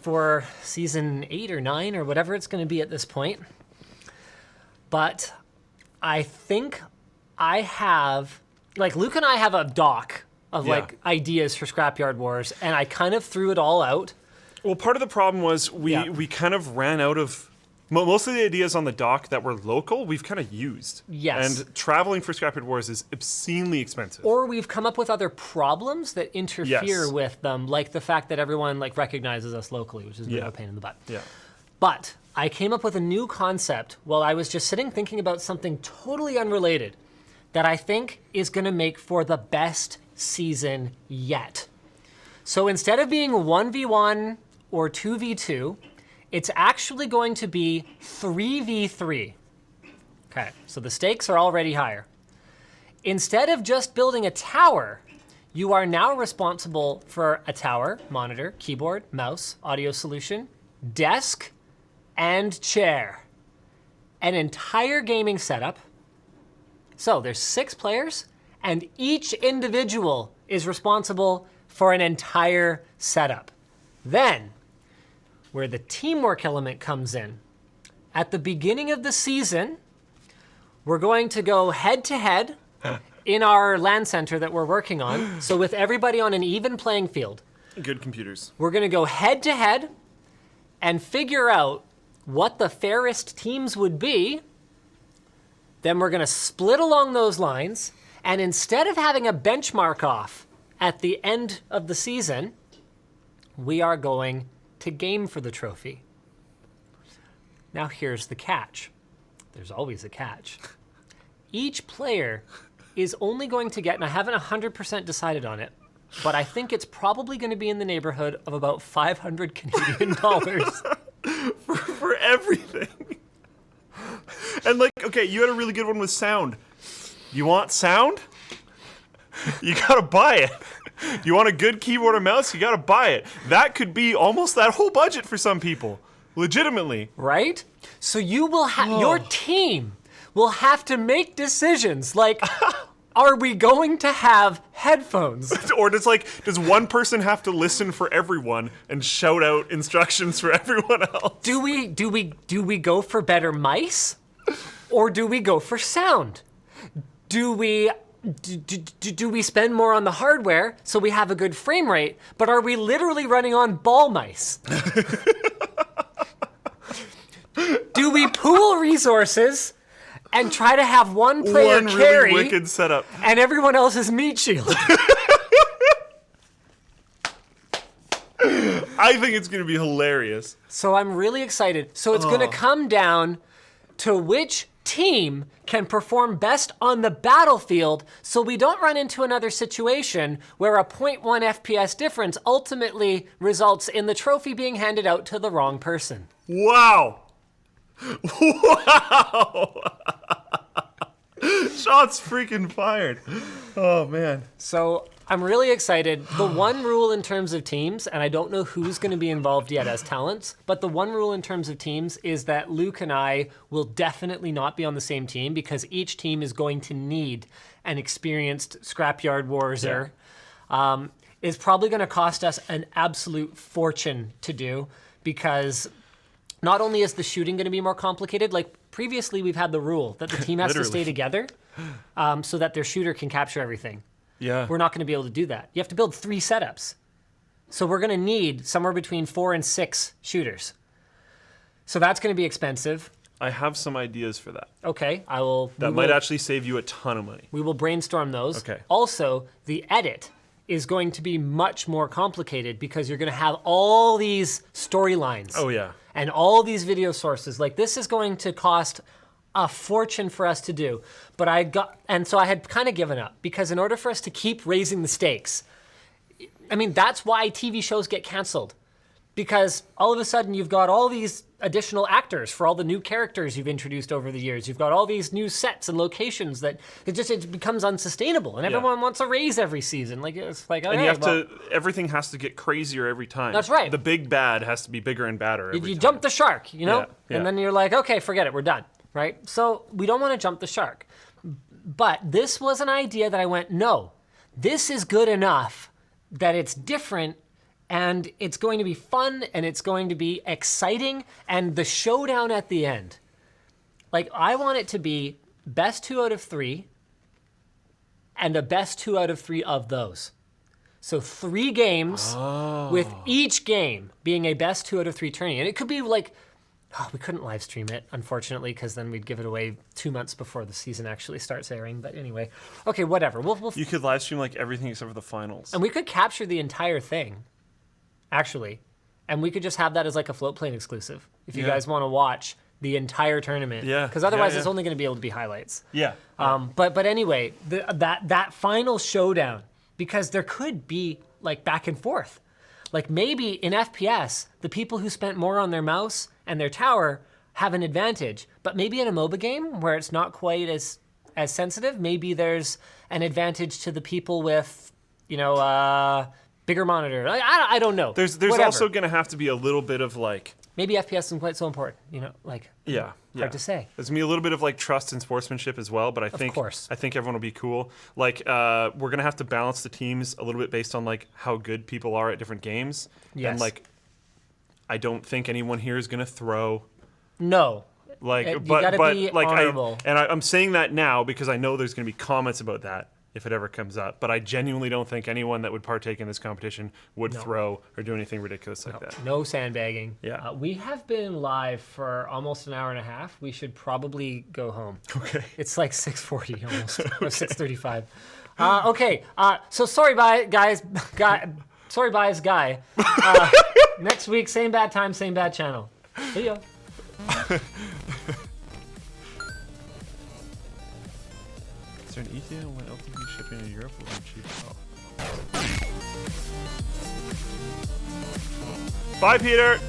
for season 8 or 9 or whatever it's going to be at this point. But I think I have, like Luke and I have a doc of Yeah. like ideas for Scrapyard Wars, and I kind of threw it all out. Well, part of the problem was Yeah. we kind of ran out of most of the ideas on the dock that were local. We've kind of used. Yes. And traveling for Scrapyard Wars is obscenely expensive. Or we've come up with other problems that interfere Yes. with them, like the fact that everyone like recognizes us locally, which is a bit of Yeah. a pain in the butt. Yeah. But I came up with a new concept while I was just sitting thinking about something totally unrelated that I think is going to make for the best season yet. So instead of being 1v1 or 2v2, it's actually going to be 3v3. Okay, so the stakes are already higher. Instead of just building a tower, you are now responsible for a tower, monitor, keyboard, mouse, audio solution, desk, and chair. An entire gaming setup. So there's 6 players, and each individual is responsible for an entire setup. Then, where the teamwork element comes in, at the beginning of the season, we're going to go head to head in our LAN center that we're working on. So with everybody on an even playing field, Good computers. we're going to go head to head and figure out what the fairest teams would be. Then we're going to split along those lines. And instead of having a benchmark off at the end of the season, we are going to game for the trophy. Now here's the catch. There's always a catch. Each player is only going to get, and I haven't 100% decided on it, but I think it's probably going to be in the neighborhood of about 500 Canadian dollars. For everything. And like, okay, you had a really good one with sound. You want sound? You gotta buy it. You want a good keyboard or mouse? You gotta buy it. That could be almost that whole budget for some people. Legitimately. Right? So you will have, your team will have to make decisions like, are we going to have headphones? Or does one person have to listen for everyone and shout out instructions for everyone else? Do we go for better mice, or do we go for sound? Do we spend more on the hardware so we have a good frame rate, but are we literally running on ball mice? Do we pool resources and try to have one player One carry really wicked setup. and everyone else is meat shield? I think it's gonna be hilarious. So I'm really excited. So it's going to come down to which team can perform best on the battlefield so we don't run into another situation where a 0.1 FPS difference ultimately results in the trophy being handed out to the wrong person. Wow. Wow. Shots freaking fired. Oh man. So I'm really excited. The one rule in terms of teams, and I don't know who's going to be involved yet as talents, but the one rule in terms of teams is that Luke and I will definitely not be on the same team because each team is going to need an experienced Scrapyard Warser. It's probably going to cost us an absolute fortune to do because not only is the shooting going to be more complicated, like previously we've had the rule that the team has to stay together so that their shooter can capture everything. Yeah. We're not going to be able to do that. You have to build 3 setups. So we're going to need somewhere between 4 and 6 shooters. So that's going to be expensive. I have some ideas for that. Okay, I will. That might actually save you a ton of money. We will brainstorm those. Okay. Also, the edit is going to be much more complicated because you're going to have all these storylines. Oh yeah. And all these video sources. Like this is going to cost a fortune for us to do. But so I had kind of given up because in order for us to keep raising the stakes, I mean, that's why TV shows get canceled. because all of a sudden you've got all these additional actors for all the new characters you've introduced over the years. You've got all these new sets and locations that it becomes unsustainable, and everyone wants a raise every season. Like it's like, okay, And you have everything has to get crazier every time. That's right. The big bad has to be bigger and badder every you time. jump the shark, you know, Yeah. and then you're like, okay, forget it, we're done, right? So we don't want to jump the shark, but this was an idea that I went, no, this is good enough that it's different. And it's going to be fun, and it's going to be exciting, and the showdown at the end. Like, I want it to be best 2 out of 3, and a best 2 out of 3 of those. So 3 games, with each game being a best 2 out of 3 tourney. And it could be like, we couldn't live stream it, unfortunately, because then we'd give it away 2 months before the season actually starts airing. But anyway, okay, whatever. You could live stream like everything except for the finals. And we could capture the entire thing. Actually, and we could just have that as like a Floatplane exclusive if you guys want to watch the entire tournament. Yeah. Because otherwise, it's only going to be able to be highlights. Yeah. But anyway, that final showdown, because there could be like back and forth. Like maybe in FPS, the people who spent more on their mouse and their tower have an advantage. But maybe in a MOBA game where it's not quite as sensitive, maybe there's an advantage to the people with, you know, bigger monitor. I don't know. There's Whatever. also going to have to be a little bit of like... Maybe FPS isn't quite so important, you know, like... Hard to say. There's going to be a little bit of like trust and sportsmanship as well, but I think everyone will be cool. Like, we're going to have to balance the teams a little bit based on like how good people are at different games. Yes. And like, I don't think anyone here is going to throw... No. Like, You but gotta be like honorable. I'm saying that now because I know there's going to be comments about that if it ever comes up. But I genuinely don't think anyone that would partake in this competition would throw or do anything ridiculous like that. No sandbagging. Yeah. We have been live for almost an hour and a half. We should probably go home. Okay. It's like 6:40 almost, or 6:35. Okay. So sorry, guys. Sorry, guy. Next week, same bad time, same bad channel. See ya. Is there an ETA on when LTV shipping in Europe will be cheap? Oh. Bye, Peter!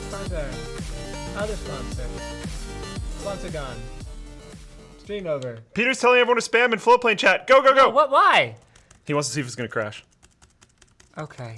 Sponsor. Other sponsor. Sponsor gone. Stream over. Peter's telling everyone to spam in Floatplane chat. Go, go, go! What? Why? He wants to see if it's going to crash. Okay.